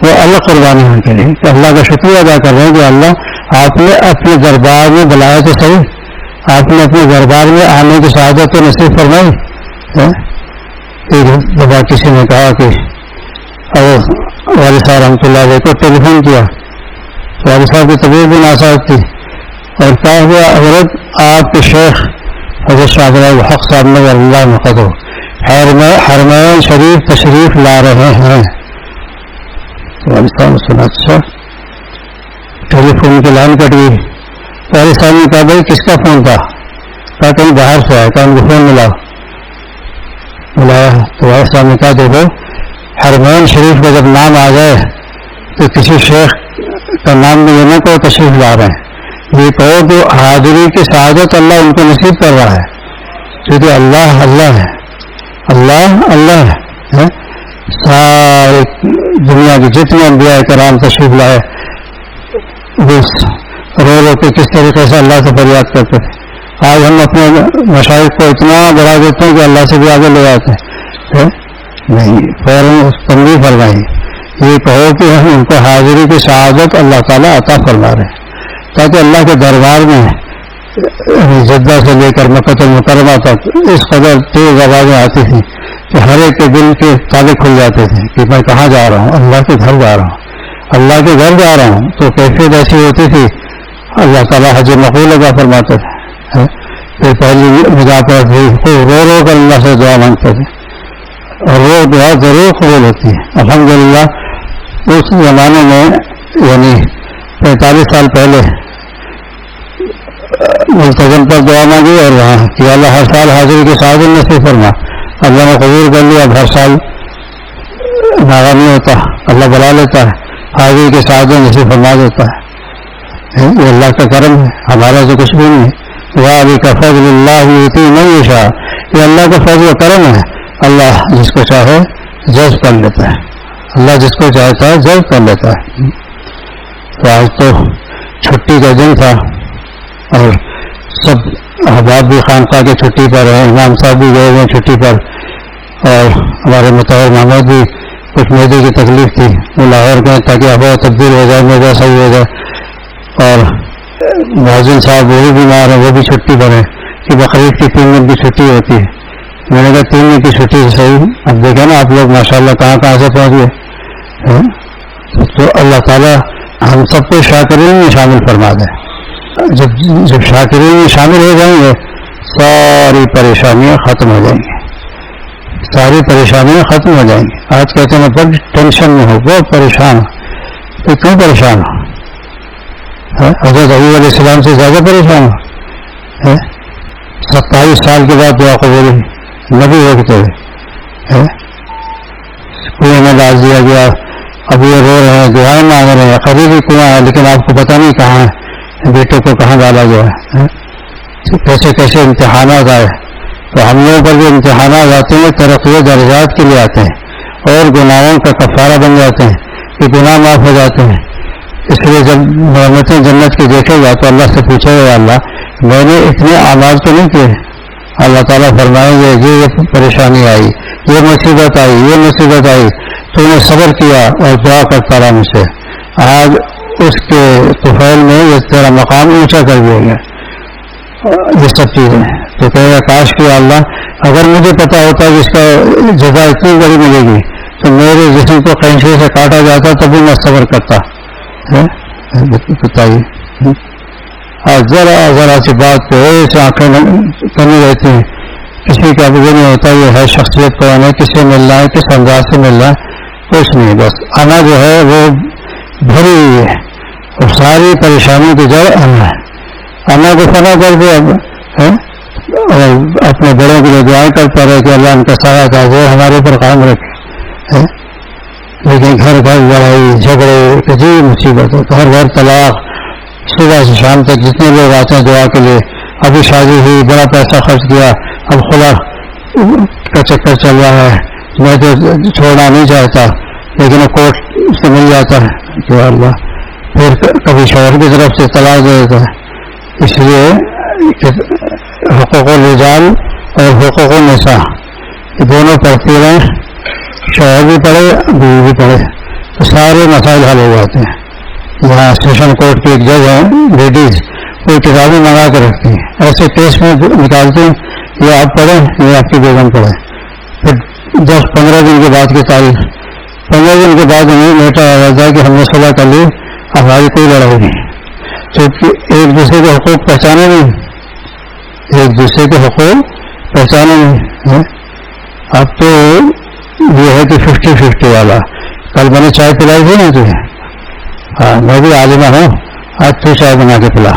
وہ الگ قربانی ان کے لیے کہ اللہ کا شکریہ ادا کر رہے ہیں کہ اللہ آپ نے اپنے دربار میں بلایا تو صحیح، آپ نے اپنے دربار میں آنے کی سعادت تو نصیب فرمائی. ایک دفعہ کسی نے کہا کہ والد صاحب رحمۃ اللہ علیہ کو ٹیلی فون کیا تو والد صاحب کی طبیعت بھی ناساز تھی اور کہا ہوا حضرت آپ کے شیخ حضرت شاہ الحق صاحب نے اللہ مقدو حرمین شریف تشریف لا رہے ہیں. والد صاحب نے سنا اچھا. ٹیلی فون کی لائن کٹ گئی. والد صاحب نے کہا بھائی کس کا فون تھا؟ کہا کہیں باہر سے آیا. کہا ان کو فون ملایا تو والد صاحب نے کہا دیکھو حرمین شریف کا جب نام آ جائے تو کسی شیخ کا نام بھی لینے کو تشریف لا رہے ہیں، یہ کہو کہ حاضری کی سعادت اللہ ان کو نصیب کر رہا ہے، کیونکہ اللہ اللہ ہے، اللہ اللہ ہے. ساری دنیا کے جتنے انبیاء کرام تشریف لائے رو رو کے کس طریقے سے اللہ سے فریاد کرتے تھے. آج ہم اپنے مشائخ کو اتنا بڑھا دیتے ہیں کہ اللہ سے بھی آگے لے جاتے ہیں. نہیں، فوراً تنبیہ فرمائی، یہ کہو کہ ہم ان کو حاضری کی شہادت اللہ تعالیٰ عطا فرما رہے ہیں تاکہ اللہ کے دربار میں جدہ سے لے کر مکہ المکرمہ تک اس قدر تیز آوازیں آتی تھیں کہ ہر ایک کے دل کے تالے کھل جاتے تھے کہ میں کہاں جا رہا ہوں، اللہ کے گھر جا رہا ہوں، اللہ کے گھر جا رہا ہوں. تو کیفیت ایسی ہوتی تھی اللہ تعالیٰ حج مقبول ادا فرماتے تھے. پھر پہلی مجاپت ہوئی، خوب رو رو کر اللہ سے دعا مانگتے تھے اور وہ دعا ضرور قبول ہوتی ہے. الحمدللہ اس زمانے میں یعنی 45 سال پہلے ملتزم پر دعا مانگی اور وہاں کہ اللہ ہر سال حاضری کے ساتھ نصیب فرما. اللہ نے قبول کر لیا. اب ہر سال ناغا نہیں ہوتا, اللہ بلا لیتا ہے, حاضری کے ساتھ نصیب فرما دیتا ہے. یہ اللہ کا کرم ہے, ہمارا تو کچھ بھی نہیں ہے. ذالک فضل اللہ یؤتی من یشاء, یہ اللہ کا فضل و کرم ہے. اللہ جس کو چاہے جذب کر لیتا ہے, اللہ جس کو چاہتا ہے جذب کر لیتا ہے. تو آج تو چھٹی کا دن تھا اور سب احباب بھی خانقاہ کی چھٹی پر ہیں, امام صاحب بھی گئے ہوئے چھٹی پر, اور ہمارے متحر محمد بھی کچھ معدے کی تکلیف تھی, وہ لاہور گئے تاکہ ہوا تبدیل ہو جائے, معدہ صحیح ہو جائے. اور مؤذن صاحب وہ بھی بیمار ہیں, وہ بھی چھٹی پر ہیں کہ بقرعید کی 3 دن کی چھٹی ہوتی ہے. میں نے کہا 3 دن کی چھٹی سے صحیح. اب دیکھیں نا آپ لوگ ماشاءاللہ کہاں سے پہنچ گئے. تو اللہ تعالیٰ ہم سب کو شاکرین میں شامل فرما دے. جب شاکرین میں شامل ہو جائیں گے ساری پریشانیاں ختم ہو جائیں گی, ساری پریشانیاں ختم ہو جائیں گی. آج کہتے ہیں بڑی ٹینشن میں ہو, بہت پریشان ہو. تو کیوں پریشان ہو؟ حضرت ایوب علیہ السلام سے زیادہ پریشان ہو. 27 سال کے بعد دعا قبول نبی ہوتے ہوئے کنویں میں ڈال دیا گیا. اب یہ رو رہے ہیں, دعائیں مانگ رہے ہیں, قریبی کنواں ہے لیکن آپ کو پتہ نہیں کہاں ہے, بیٹے کو کہاں ڈالا گیا ہے. کیسے کیسے امتحانات آئے. تو ہم لوگوں پر بھی امتحانات آتے ہیں, ترقی درجات کے لیے آتے ہیں اور گناہوں کا کفارہ بن جاتے ہیں کہ گناہ معاف ہو جاتے ہیں. اس لیے جب نعمتیں جنت کی دیکھے گا تو اللہ سے پوچھے گا, اللہ میں نے اتنے اعمال تو نہیں کیے. اللہ تعالیٰ فرمائیں گے یہ پریشانی آئی, یہ مصیبت آئی, یہ مصیبت آئی, تو نے صبر کیا اور دعا کرتا رہا مجھ سے, آج اس کے طفیل میں یہ تیرا مقام اونچا کر دیا گیا. یہ سب چیزیں تو کہے گا کاش کیا اللہ اگر مجھے پتا ہوتا کہ اس کا جزا اتنی بڑی ملے گی تو میرے جسم کو قینچی سے کاٹا جاتا تب بھی میں صبر کرتا. بتائیے ذرا سی بات پہ ایسے آنکھیں کرنی رہتی ہیں, کسی کا بھی نہیں ہوتا یہ ہے شخصیت کون ہے, کس سے ملنا ہے, کس انداز سے ملنا ہے, کچھ نہیں. بس انا جو ہے وہ بھری ہوئی ہے اور ساری پریشانی کی جڑ انا ہے. انا کو فنا کر دے اور اپنے بڑوں کے لیے دعائیں کرتا رہے کہ اللہ ان کا سایہ تاجر ہمارے اوپر قائم رکھے. لیکن گھر گھر لڑائی جھگڑے عجیب مصیبت ہے, گھر گھر طلاق, صبح سے شام تک جتنے لوگ آتے ہیں دعا کے لیے. ابھی شادی ہوئی, بڑا پیسہ خرچ کیا, اب خلا کا چکر چل رہا ہے. میں تو چھوڑنا نہیں چاہتا لیکن کورٹ سے مل جاتا ہے کہ اللہ, پھر کبھی شوہر کی طرف سے طلاق دے دیتا ہے. اس لیے حقوق الرجال اور حقوق النساء یہ دونوں پڑھتے رہیں, شوہر بھی پڑھے بیوی بھی پڑھے تو سارے مسائل حل ہو جاتے ہیں. یہاں سیشن کورٹ کی ایک جج ہیں لیڈیز, کوئی کتابیں منگا کے رکھتی ہیں, ایسے کیس میں نکالتے ہیں یہ آپ پڑھیں یہ آپ کی بیگم پڑھیں. پھر 10-15 دن کے بعد کی تاریخ, 15 دن کے بعد انہیں میٹا آ جاتا ہے کہ ہم نے صلاح کر لی, ہماری کوئی لڑائی نہیں. کیونکہ ایک دوسرے کے حقوق پہچانے نہیں, ایک دوسرے کے حقوق پہچانے نہیں. اب تو یہ ہے کہ 50-50 والا. کل میں نے چائے پلائی تھی نا تجھے, ہاں میں بھی عالمہ ہوں, آج تو چائے بنا کے پلا.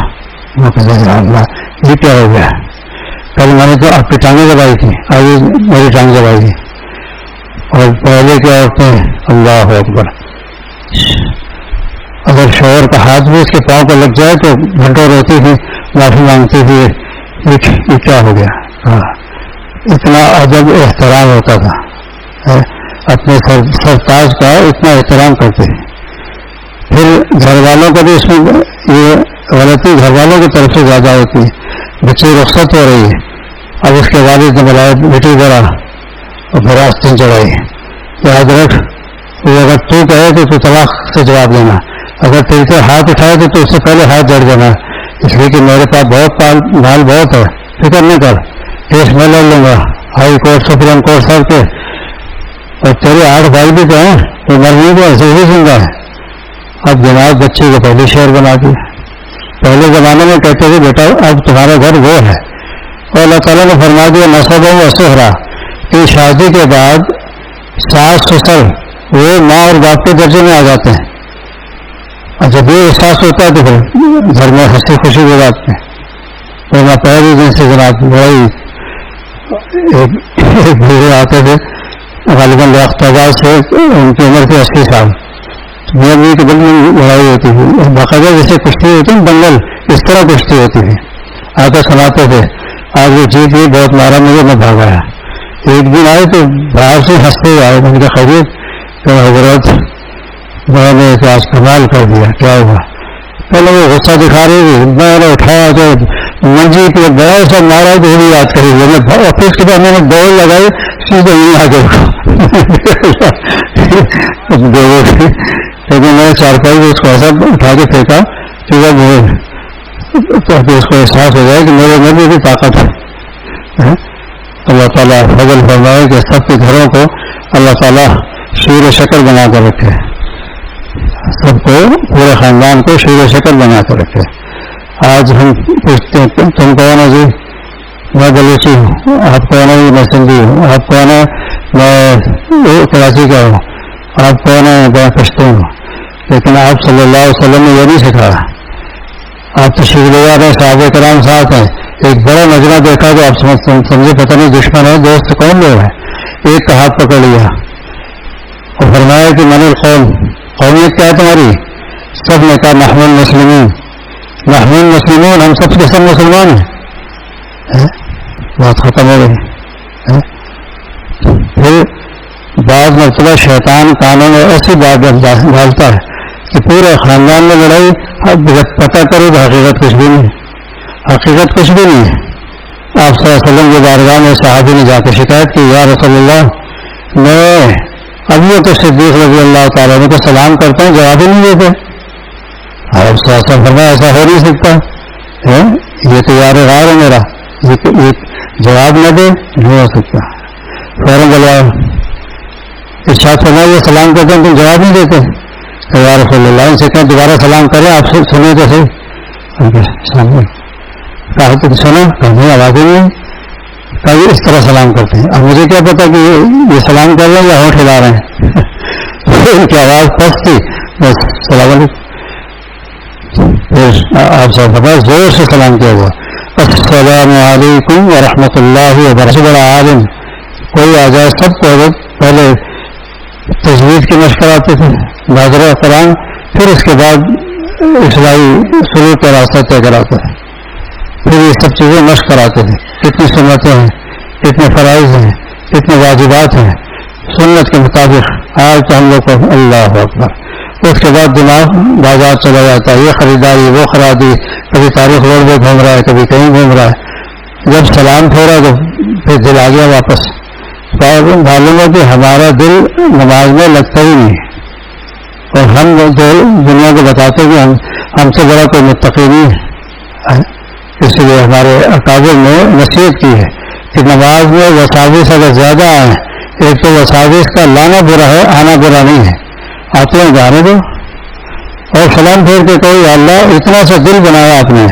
میں کہا یہ کیا ہو گیا, کل میں نے تو آپ کی ٹانگیں دبائی تھی, آج میری ٹانگ دبائی تھی. اور پہلے کیا عورتیں اللہ اکبر, اگر شوہر کا ہاتھ بھی اس کے پاؤں پر لگ جائے تو گھنٹوں روتی تھی, معافی مانگتی تھی, یہ کیا ہو گیا. ہاں اتنا ادب احترام ہوتا تھا, اپنے سرتاج کا اتنا احترام کرتے ہیں. پھر گھر والوں کا بھی اس میں یہ غلطی گھر والوں کی طرف سے زیادہ ہوتی ہے. بچے رخصت ہو رہی ہے, اب اس کے والد نے بلایا بیٹی ذرا اور پھر آستین چڑھائی. یاد رکھ وہ اگر تو کہے تو تو طلاق سے جواب دینا, اگر تیرے سے ہاتھ اٹھائے تو اس سے پہلے ہاتھ جڑ دینا, اس لیے کہ میرے پاس بہت مال بہت ہے, فکر نہیں کر, کیس میں لڑ لوں گا ہائی کورٹ سپریم کورٹ سب کے. اور تیرے 8 بھائی بھی تو ہیں, تو مرنے کو ایسے ہی زندہ ہے. اب جناب بچے کو پہلے شہر بنا دیا. پہلے زمانے میں کہتے تھے بیٹا اب تمہارا گھر وہ ہے, اور اللہ تعالیٰ نے فرما دیا نصب و سہرا کہ شادی کے بعد ساس سسر وہ ماں اور باپ کے درجے میں آ جاتے ہیں. اور جب یہ احساس ہوتا ہے تو پھر گھر میں ہنسی خوشی ہو جاتے ہیں. تو میں پہلے دن سے جناب بڑی ایک بھیڑے آتے تھے غالباً لیاقت آباد سے، ان کی عمر تھی 80 سال. میاں بیوی کے دل میں لڑائی ہوتی تھی باقاعدہ، جیسے کشتی ہوتی ہے دنگل، اس طرح کشتی ہوتی تھی. آ کر سناتے تھے آج وہ جیت گئی، بہت مارا مجھے، میں بھاگا. ایک دن آئے تو باہر سے ہنستے ہوئے آئے. میں نے کہا خیریت؟ کہ حضرت میں نے آج کمال کر دیا. کیا ہوا؟ پہلے وہ غصہ دکھا رہی تھی، میں نے اٹھایا تو منجی پہ بڑا سا مارا تو وہ بھی یاد کری. میں آفس کے بعد میں نے دوڑ لگائی، سیدھے یہیں آ کے لیکن میں چارپائی کو اس کو ایسا اٹھا کے پھینکا کہ جب اس کو احساس ہو جائے کہ میرے میں بھی طاقت ہے. اللہ تعالیٰ فضل فرمائے کہ سب کے گھروں کو اللہ تعالیٰ شیر شکر بنا کر رکھے، سب کو پورے خاندان کو شیر شکر بنا کر رکھے. آج ہم پوچھتے ہیں تم کون ہو؟ جی میں بلوچی ہوں. آپ کون ہے؟ میں سندھی ہوں. آپ کون ہے؟ میں کراچی کا ہوں. آپ کون ہیں؟ میں پشتون ہوں. لیکن آپ صلی اللہ علیہ وسلم نے یہ نہیں سکھایا. آپ تشریف لے جا رہے ہیں، صحابہ کرام ساتھ ہیں، ایک بڑا نظرہ دیکھا تو آپ سمجھے پتہ نہیں دشمن ہے دوست کون لوگ ہیں. ایک کا ہاتھ پکڑ لیا اور فرمایا کہ من القوم، قومیت کیا ہے تمہاری؟ سب نے کہا نحن المسلمین. نحن المسلمون، ہم سب کے سب مسلمان ہیں. بات ختم ہو گئی. پھر بعض مرتبہ شیطان کانوں میں ایسی بات ڈالتا ہے کہ پورے خاندان میں لڑائی. اب پتہ کرو تو حقیقت کچھ بھی نہیں، حقیقت کچھ بھی نہیں ہے. آپ صلی اللہ علیہ وسلم کے بارگاہ میں صحابی نے جا کے شکایت کی، یا رسول اللہ میں ابو بکر صدیق رضی اللہ تعالیٰ عنہ کو سلام کرتا ہوں، جواب ہی نہیں دیتے. آپ صلی اللہ علیہ وسلم فرمایا ایسا ہو نہیں سکتا، یہ تو یار غار ہے میرا، یہ جواب نہ دے نہیں ہو سکتا. فوراً بلوایا، ارشاد فرمایا یہ سلام کرتے ہیں تم جواب نہیں دیتے. کہ یا رسول اللہ ان سے کہیں دوبارہ سلام کریں، آپ سنیں تو صحیح. کہا تو سنا، کہیں آواز ہی نہیں. کہیں اس طرح سلام کرتے ہیں. اب مجھے کیا پتا کہ یہ سلام کر رہے ہیں یا ہونٹ ہلا رہے ہیں. ان کی آواز پست تھی، بس سلام علیکم. آپ سب بتا زور سے سلام کیا ہوا، السلام علیکم ورحمۃ اللہ وبرکاتہ. عالم کوئی آ جائے سب کو پہلے تجوید کی مشق کراتے تھے، ناظرہ قرآن، پھر اس کے بعد اصلاحی سلوک کا راستہ طے کراتے تھے، پھر یہ سب چیزیں مشق کراتے تھے. کتنی سنتیں ہیں، کتنے فرائض ہیں، کتنے واجبات ہیں سنت کے مطابق. آج تو ہم لوگ کو اللہ اکبر. اس کے بعد دماغ بازار چلا جاتا ہے، یہ خریداری وہ خرادی، کبھی تاریخ روڈ پہ گھوم رہا ہے، کبھی کہیں گھوم رہا ہے. جب سلام پھیرا تو پھر دل آ گیا واپس. معلوم ہے کہ ہمارا دل نماز میں لگتا ہی نہیں، اور ہم جو دنیا کو بتاتے کہ ہم سے بڑا کوئی متقی نہیں ہے. اس لیے ہمارے اکابر نے نصیحت کی ہے کہ نماز میں وساوس اگر زیادہ آئیں، ایک تو وساوس کا لانا برا ہے، آنا برا نہیں ہے. آتے ہیں جانے دو اور سلام پھیر کے کہو یا اللہ اتنا سا دل بنایا آپ نے،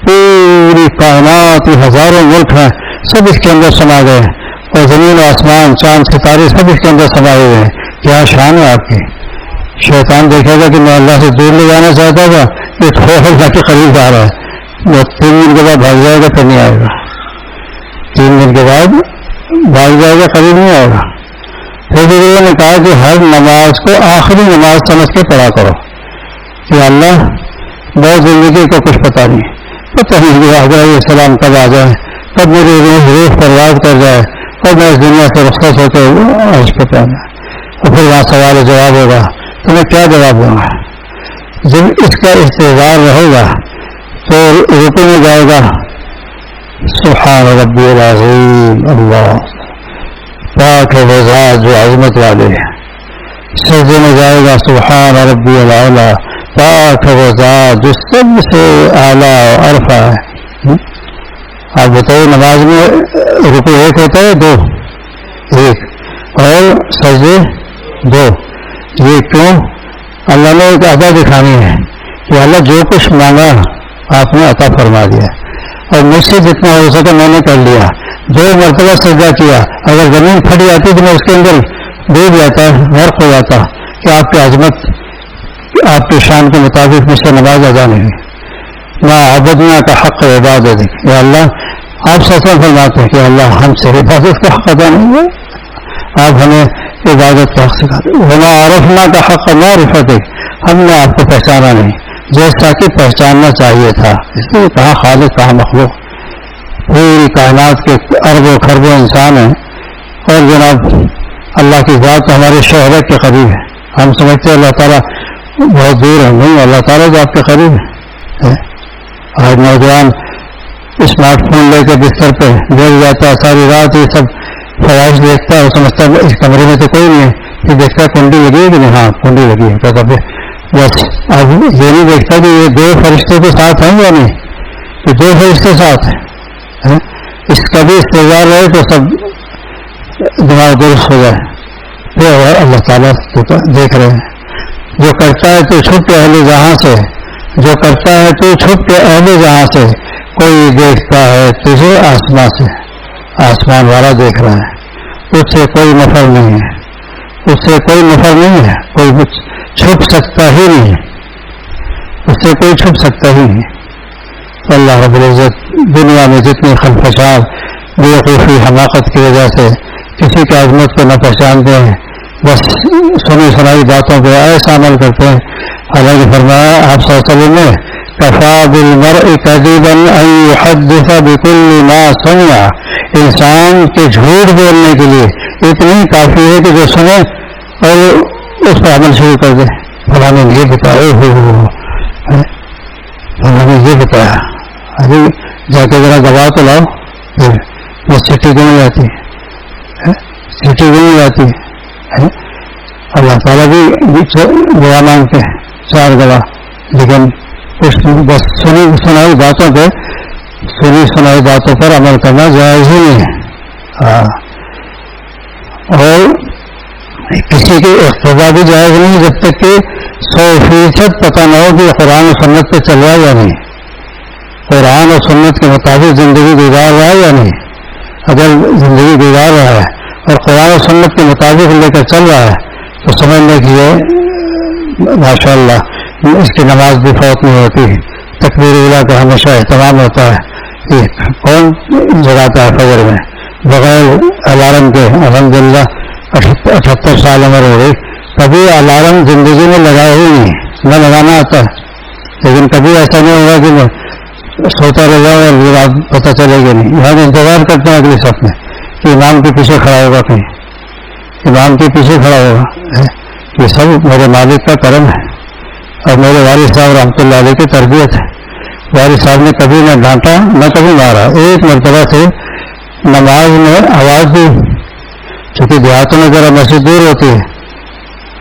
پوری کائنات ہزاروں ملک ہیں سب اس کے اندر سما گئے، اور زمین و آسمان چاند ستارے سب اس کے اندر سمائے ہوئے ہیں. کیا شان ہے آپ کی. شیطان دیکھے گا کہ میں اللہ سے دور لے جانا چاہتا تھا، یہ تھوڑا اللہ کے قریب جا رہا ہے. وہ 3 دن کے بعد بھاگ جائے گا، پھر نہیں آئے گا. 3 دن کے بعد بھاگ جائے گا، قریب نہیں آئے گا. پھر اللہ نے کہا کہ ہر نماز کو آخری نماز سمجھ کے پڑھا کرو کہ اللہ بہت زندگی کو کچھ پتہ نہیں، پتہ نہیں آ جائے یہ سلام کب آ جائے، کب میری روح پرواز کر جائے، اور میں اس دنیا سے رخصت ہو کے عرش پہ پہنا. اور پھر وہاں سوال و جواب ہوگا، تو میں کیا جواب دوں گا. جب اس کا استحضار رہے گا تو رکوع میں جائے گا سبحان ربی العظیم، اللہ پاک ہے وہ ذات جو عظمت والے ہیں. سجدے میں جائے گا سبحان ربی الاعلیٰ، پاک ہے وہ ذات جو سب سے اعلیٰ اور عرفہ ہے. آپ بتائیے نماز میں رکوع ایک ہوتا ہے، 2 ایک، اور سجدے 2. یہ کیوں؟ اللہ نے ایک ادا دکھانی ہے کہ اللہ جو کچھ مانگا آپ نے عطا فرما دیا، اور مجھ سے جتنا ہو سکا میں نے کر لیا. 2 مرتبہ سجدہ کیا، اگر زمین پھٹ جاتی تو میں اس کے اندر ڈوب جاتا، غرق ہو جاتا کہ آپ کی عظمت، آپ کی شان کے مطابق مجھ سے نماز ادا نہیں. ما عبدنا کا حق عبادت. یا اللہ آپ سچا فرماتے ہیں کہ اللہ ہم سے عبادت کا حق ادا نہیں ہے, آپ ہمیں عبادت کا حق سکھاتے. وما عرفنا کا حق معرفت, ہم نے آپ کو پہچانا نہیں جیسا کہ پہچاننا چاہیے تھا. اس لیے کہاں خالق کہاں مخلوق, پوری کائنات کے اربوں خربوں انسان ہیں, اور جناب اللہ کی ذات ہمارے شہرت کے قریب ہے. ہم سمجھتے ہیں اللہ تعالیٰ بہت دور ہے, نہیں, اللہ تعالیٰ جو آپ کے قریب ہے. آج نوجوان اسمارٹ فون لے کے بستر پہ بیٹھ جاتا ہے, ساری رات یہ سب فوائد دیکھتا ہے, سمجھتا ہے اس کمرے میں تو کوئی نہیں ہے, پھر دیکھتا ہے کنڈی لگی ہے کہ نہیں, ہاں کنڈی لگی ہے, کہتا پھر بس. اب یہ نہیں دیکھتا کہ یہ دو فرشتے کے ساتھ ہیں یا نہیں, تو دو فرشتے ساتھ ہیں, اس کا بھی استعمال رہے تو سب دماغ درست ہو جائے. پھر اللہ تعالیٰ دیکھ رہے ہیں, جو کرتا ہے تو چھپ کے اہل جہاں سے, جو کرتا ہے تو چھپ کے اہل جہاں سے, کوئی دیکھتا ہے تجھے آسمان سے, آسمان والا دیکھ رہا ہے, اس سے کوئی مفر نہیں ہے, اس سے کوئی مفر نہیں ہے, کوئی چھپ سکتا ہی نہیں, اس سے کوئی چھپ سکتا ہی نہیں. اللہ رب العزت دنیا میں جتنی خلفشار بےوقوفی حماقت کی وجہ سے کسی کی عظمت کو نہ پہچانتے ہیں, بس سنی سنائی باتوں پہ ایسا عمل کرتے ہیں. حالانکہ فرمایا آپ صلی اللہ علیہ وسلم نے کفا بالمرء کذبا ان یحدث بکل ما سمع, انسان کے جھوٹ بولنے کے لیے اتنی کافی ہے کہ جو سنے اور اس پر عمل شروع کر دے. فلاں نے یہ بتایا, فلاں نے یہ بتایا, ابھی جا کے ذرا دبا تو لاؤ, پھر وہ سٹی گن جاتی ہے, سٹی گن جاتی ہے. اللہ تعالیٰ بھی گواہ مانگتے ہیں, 4 گواہ, لیکن بس سنی سنائی باتوں پہ, سنی سنائی باتوں پر عمل کرنا جائز ہی نہیں ہے. اور کسی کے اقتدا بھی جائز نہیں جب تک کہ 100% پتہ نہ ہو کہ قرآن و سنت پہ چل رہا ہے یا نہیں, قرآن اور سنت کے مطابق زندگی گزار رہا ہے یا نہیں. اگر زندگی گزار رہا ہے اور قرآن و سنت کے مطابق لے کر چل رہا ہے تو سمجھ لیں کہ یہ ماشاء اللہ اس کی نماز بھی فوت نہیں ہوتی, تکبیر اولیٰ کا ہمیشہ اہتمام ہوتا ہے. یہ کون جگاتا ہے فجر میں بغیر الارم کے؟ الحمدللہ 78 سال عمر ہو گئی, کبھی الارم زندگی میں لگایا ہی نہیں, نہ لگانا آتا ہے. لیکن کبھی ایسا نہیں ہوگا کہ میں سوتا رہ جاؤں اور رات پتہ چلے گی نہیں. یہاں انتظار کرتے ہیں اگلی صف میں کہ امام کے پیچھے کھڑا ہوگا, کہیں امام کے پیچھے کھڑا ہوگا. یہ سب میرے مالک کا کرم ہے اور میرے والد صاحب رحمۃ اللہ علیہ کی تربیت ہے. والد صاحب نے کبھی نہ ڈانٹا نہ کبھی مارا. ایک مرتبہ سے نماز میں آواز دی, چونکہ دیہاتوں میں ذرا مسجد دور ہوتی ہے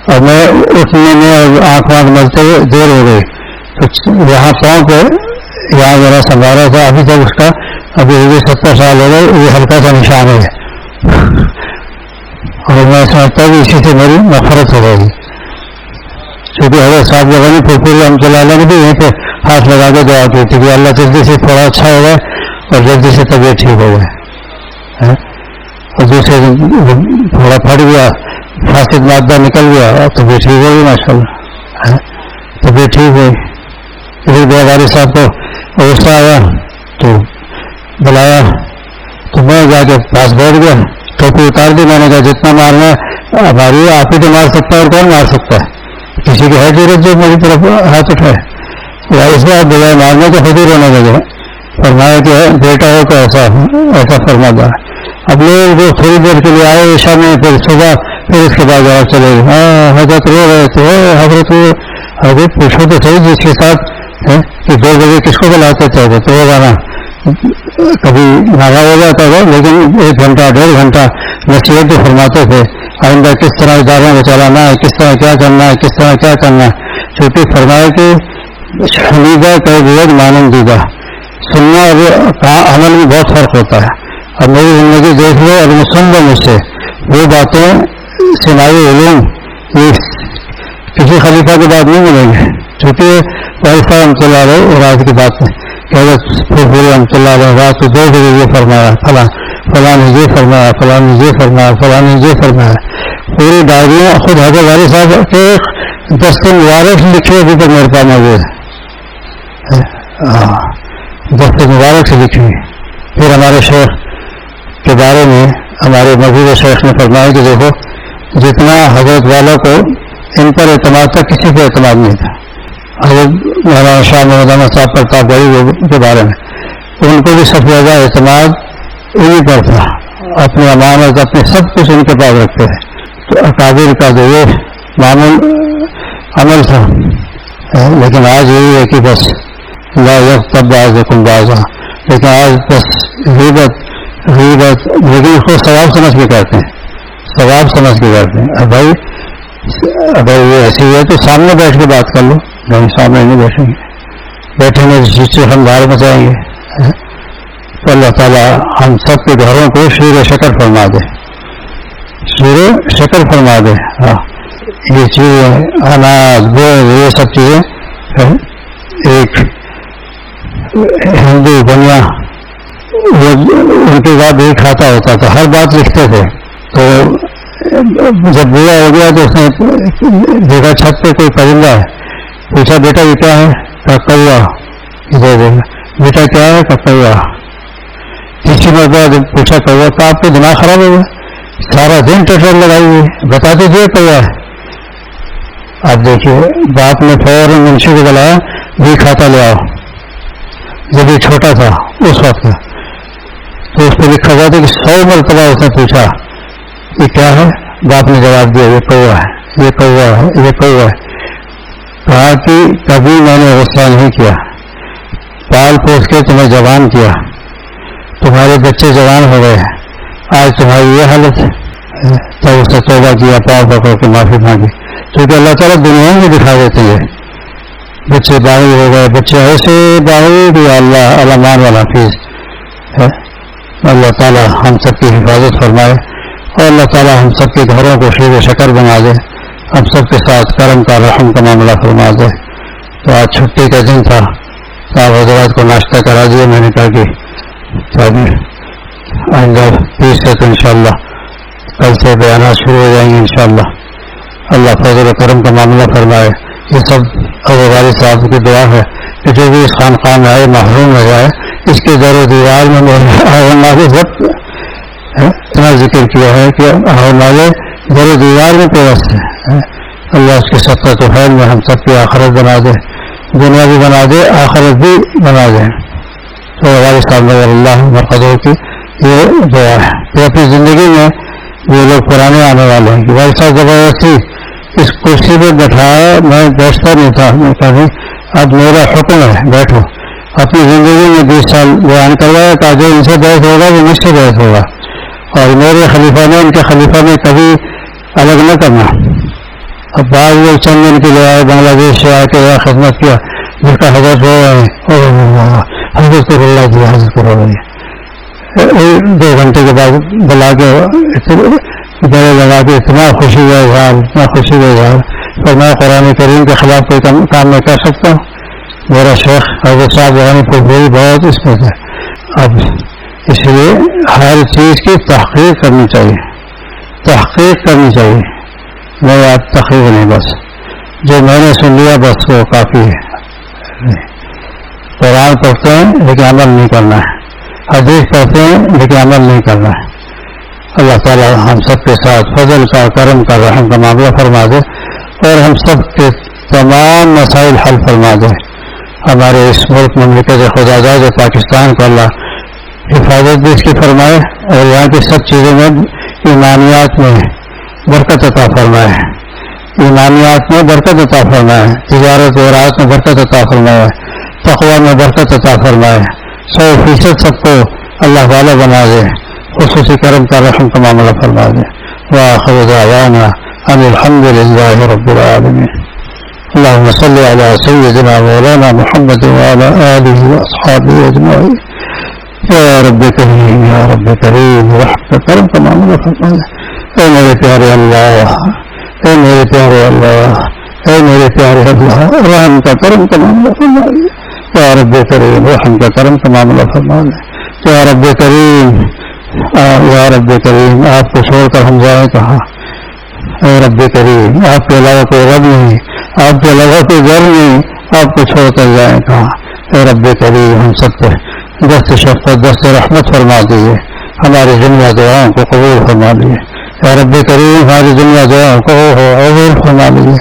اور میں اٹھنے میں آنکھ وانکھ ملتے ہوئے دیر ہو گئی, تو یہاں پاؤں پہ یہاں ذرا سنبھالا تھا. ابھی تک اس کا ابھی 70 سال ہو گئے, یہ ہلکا سا نشان ہے اور میں سمجھتا ہوں کہ اسی سے میری نفرت ہو گئی. چونکہ حضرت صاحب جگہ نے پھر ہم چلا لیں گے یہیں پہ ہاتھ لگا کے دعا کی تھی کہ اللہ جلدی سے تھوڑا اچھا ہو گیا اور جلدی سے طبیعت ٹھیک ہو گئے. اور دوسرے دن تھوڑا پھٹ گیا, فاسد مادہ نکل گیا اور طبیعت ٹھیک ہو گئی ماشاء اللہ, طبیعت ٹھیک ہوئی. پھر بے والد صاحب کو غصہ آیا تو بلایا, تو میں جا کے پاس بیٹھ گیا, ٹوپی اتار دی. میں نے کہا جتنا مارنا ہماری آپ ہی تو مار سکتا ہے اور کون مار سکتا ہے, کسی کی ہے ضرورت جو میری طرف ہاتھ اٹھائے. یا اس بار بجائے مارنے تو خود ہی رونے لگے. فرمایا کہ بیٹا ہو تو ایسا فرما دیا. اب لوگ جو تھوڑی دیر کے لیے آئے عشاء میں, پھر صبح, پھر اس کے بعد جواب چلے گئے. ہاں حضرت رو رہے تھے, حضرت حضرت پوچھو تو صحیح جس کے ساتھ کہ 2 بجے کس کو بلاتے تھے تو وہ گانا کبھی ناغا ہو جاتا تھا, لیکن 1 گھنٹہ 1.5 گھنٹہ نصیحت فرماتے تھے. آئندہ کس طرح اداروں کو چلانا ہے, کس طرح کیا کرنا ہے, کس طرح کیا کرنا ہے. چونکہ فرمایا کہ حمیدہ کہ مانند دیدہ, سننا اور عمل میں بہت فرق ہوتا ہے. اور میری زندگی دیکھ لو اور سن لو مجھ سے, وہ باتیں سنائی علوم یہ کسی خلیفہ کے بعد نہیں ملیں گے. چونکہ ویسا ہم چلا رہے رات کی بات میں پھر ہم چلا رہے رات کو 2 بجے یہ فرمایا, فلاں نے یہ فرمایا, فلاں نے یہ فرمایا, فلاں نے یہ فرمایا. پوری ڈائریاں خود حضرت والد صاحب کے 10 مبارک لکھے ابھی تک میرے پاس موجود ہے. دفتر مبارک سے لکھی. پھر ہمارے شیخ کے بارے میں ہمارے مزید شیخ نے فرمایا کہ دیکھو جتنا حضرت والوں کو ان پر اعتماد تھا کسی پہ اعتماد نہیں تھا. حضرت مولانا شاہ محمد احمد صاحب پرتاپ گڑھی کے بارے میں ان کو بھی سب سے زیادہ اعتماد انہیں پر تھا. اپنی امانت اپنے سب کچھ ان کے پاس رکھتے تھے. تو اکابر کا جو یہ معمول عمل تھا. لیکن آج یہی ہے کہ بس لا یغتب بعضکم بعضا، لیکن آج بس غیبت لیکن اس کو ثواب سمجھ کے کرتے ہیں، ثواب سمجھ کے کرتے ہیں. بھائی اگر یہ ایسی ہے تو سامنے بیٹھ کے بات کر لو. نہیں سامنے نہیں بیٹھیں گے، بیٹھیں گے جس سے ہم دھار مچائیں گے. تو اللہ تعالیٰ ہم سب کے گھروں کو شیر شکر فرما دے، شیر شکر فرما دے. یہ چیزیں اناج گوشت یہ سب چیزیں ایک ہندو بنیا ان کے بعد ایک کھاتا ہوتا تھا، ہر بات لکھتے تھے. تو جب بوڑھا ہو گیا تو اس نے دیکھا چھت پہ کوئی پرندہ ہے، پوچھا بیٹا یہ کیا ہے؟ کوا. بیٹا کیا ہے؟ کوا. تیسری مرتبہ جب پوچھا کوا تو آپ کا دماغ خراب ہو گیا، سارا دن ٹٹر لگائی ہوئی بتاتے تھے کوا ہے. آپ دیکھیے باپ نے فوراً منشی کو بلایا بھی کھاتا لے آؤ. جب یہ چھوٹا تھا اس وقت تو اس پہ لکھا ہوا تھا کہ 100 مرتبہ اس نے پوچھا یہ کیا ہے. باپ نے جواب دیا یہ کوا ہے، یہ کوا ہے، یہ کوا ہے. کہا کہ کبھی میں نے غصہ نہیں کیا، پال پوس کے تمہیں جوان کیا، تمہارے بچے جوان ہو گئے، آج تمہاری یہ حالت ہے. تب اس نے توبہ کیا، پاؤں پکڑ کے معافی مانگی. کیونکہ اللہ تعالیٰ دنیا میں دکھا دیتے ہیں بچے باغی ہو گئے، بچے ایسے باغی بھی اللہ علمان والا حافظ ہے. اللہ تعالیٰ ہم سب کی حفاظت فرمائے اور اللہ تعالیٰ ہم سب کے گھروں کو شیر و شکر بنا دے، ہم سب کے ساتھ کرم کا رحم کا معاملہ فرما دے. تو آج چھٹی کا دن تھا، آپ حضرات کو ناشتہ کرا دیا. میں نے کہا کہ آئندہ 20 سے تو انشاءاللہ کل سے بیانات شروع ہو جائیں گے انشاءاللہ. اللہ فضل و کرم کا معاملہ فرمائے. یہ سب ابو والد صاحب کی دعا ہے کہ جو بھی اس خانقاہ میں آئے محروم ہو جائے، اس کے در و دیوار میں سب اتنا ذکر کیا ہے کہ ہمارے در و دیوار میں پیوست ہے. اللہ اس کی صدقہ و خیر میں ہم سب کی آخرت بنا دے، دنیا بھی بنا دے، آخرت بھی بنا دے. تو والد صاحب اللہ مرقدوں کی یہ دعا ہے. تو اپنی زندگی میں یہ لوگ پرانے آنے والے ہیں کہ والد صاحب زبردستی اس کرسی پہ بٹھایا، میں بیٹھتا نہیں تھا. میں کہا اب میرا حکم ہے بیٹھو. اپنی زندگی میں 20 سال بیان کروایا کہ جو ان سے بحث ہوگا وہ مجھ سے بحث ہوگا، اور میرے خلیفہ نے ان کے خلیفہ میں کبھی الگ نہ کرنا. اب بعض لوگ چند دن کے لیے آئے بنگلہ دیش سے آ کے خدمت کیا، جس کا حضرت ہو رہے ہیں حضرت کو اللہ دیا، حضرت کو ہو رہی ہے. 2 گھنٹے کے بعد بلا کے گلے لگا کے اتنا خوشی کا اظہار، اتنا خوشی کا اظہار. پر میں قرآن کریم کے خلاف کوئی کام نہیں کر سکتا ہوں. میرا شیخ حضرت صاحب غنی پھول بہت اس میں ہے. اب اس لیے ہر چیز کی تحقیق کرنی چاہیے، تحقیق کرنی چاہیے. میں آپ تحقیق نہیں، بس جو میں نے سن لیا بس وہ کافی ہے. قرآن پڑھتے ہیں لیکن عمل نہیں کرنا ہے، حدیث پڑھتے ہیں لیکن عمل نہیں کرنا ہے. اللہ تعالیٰ ہم سب کے ساتھ فضل کا، کرم کا، رحم کا معاملہ فرما دے اور ہم سب کے تمام مسائل حل فرما دے. ہمارے اس ملک مملکت خدا داد پاکستان کو اللہ حفاظت بھی اس کی فرمائے اور یہاں کی سب چیزوں میں ایمانیات میں برکت عطا فرمائے، ایمانیات میں برکت عطا فرمائے، تجارت و راحت میں برکت عطا فرمائے، تقوی میں برکت عطا فرمائے. 100% سب کو اللہ والا بنا دے، خصوصی کرم کا رحم کا معاملہ فرما دے. وآخر دعوانا ان الحمد للہ رب العالمین. اللهم صل على سيدنا مولانا محمد وعلى آله وأصحابه أجمعين. یا رب کریم، یا رب کریم، رحمت کرم کا معاملہ فرما دے. اے میرے پیارے اللہ، اے میرے پیارے اللہ، اے میرے پیارے اللہ، رحم کا کرم کا معاملہ فرما دے. یا رب کریم، رحم کا کرم کا معاملہ فرما دے. یا رب کریم، یا رب کریم، آپ کو چھوڑ کر ہم جائیں کہاں؟ اے رب کریم، آپ کے علاوہ کوئی رب نہیں، آپ کے علاوہ کوئی گھر نہیں، آپ کو چھوڑ کر جائیں کہاں؟ اے رب کریم ہم سب پہ دست شفقت دست رحمت فرما دیجیے، ہماری جملہ دعاؤں کو قبول فرما لیجیے، اے رب کریم ہماری جملہ دعاؤں کو قبول فرما لیجیے،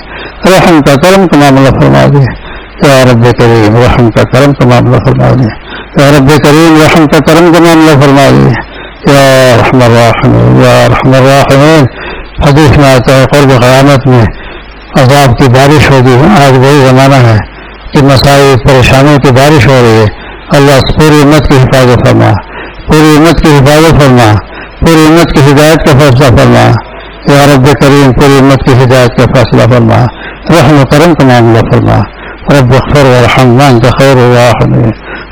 رحم کا کرم کا معاملہ فرما دیجیے، یا رب کریم رحم کا کرم کا معاملہ فرما دیجیے، یا رب کریم رحم کا کرم کا معاملہ فرما دیجیے، یا رحم الراحمین یا رحم الراحمین۔ حدیث میں آتا ہے قرب قیامت میں عذاب کی بارش ہوگی، آج وہی زمانہ ہے کہ مسائل پریشانیوں کی بارش ہو رہی ہے۔ اللہ پوری امت کی حفاظت فرما، پوری امت کی حفاظت فرما، پوری امت کی ہدایت کا فیصلہ فرما، یا رب کریم پوری امت کی ہدایت کا فیصلہ فرما، رحم و کرم کا معاملہ فرما۔ رب اغفر وارحم وانت خیر الراحمین،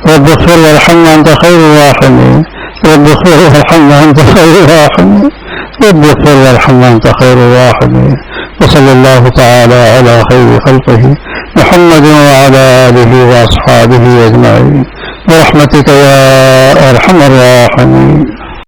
رب اغفر وارحم وانت خیر الراحمین، رب اغفر وارحم وانت خیر الراحمین، رب اغفر وارحم وانت خیر الراحمین۔ وصلی اللہ تعالی علی خیر خلقہ محمد وعلی آلہ واصحابہ اجمعین برحمتک یا ارحم الراحمین۔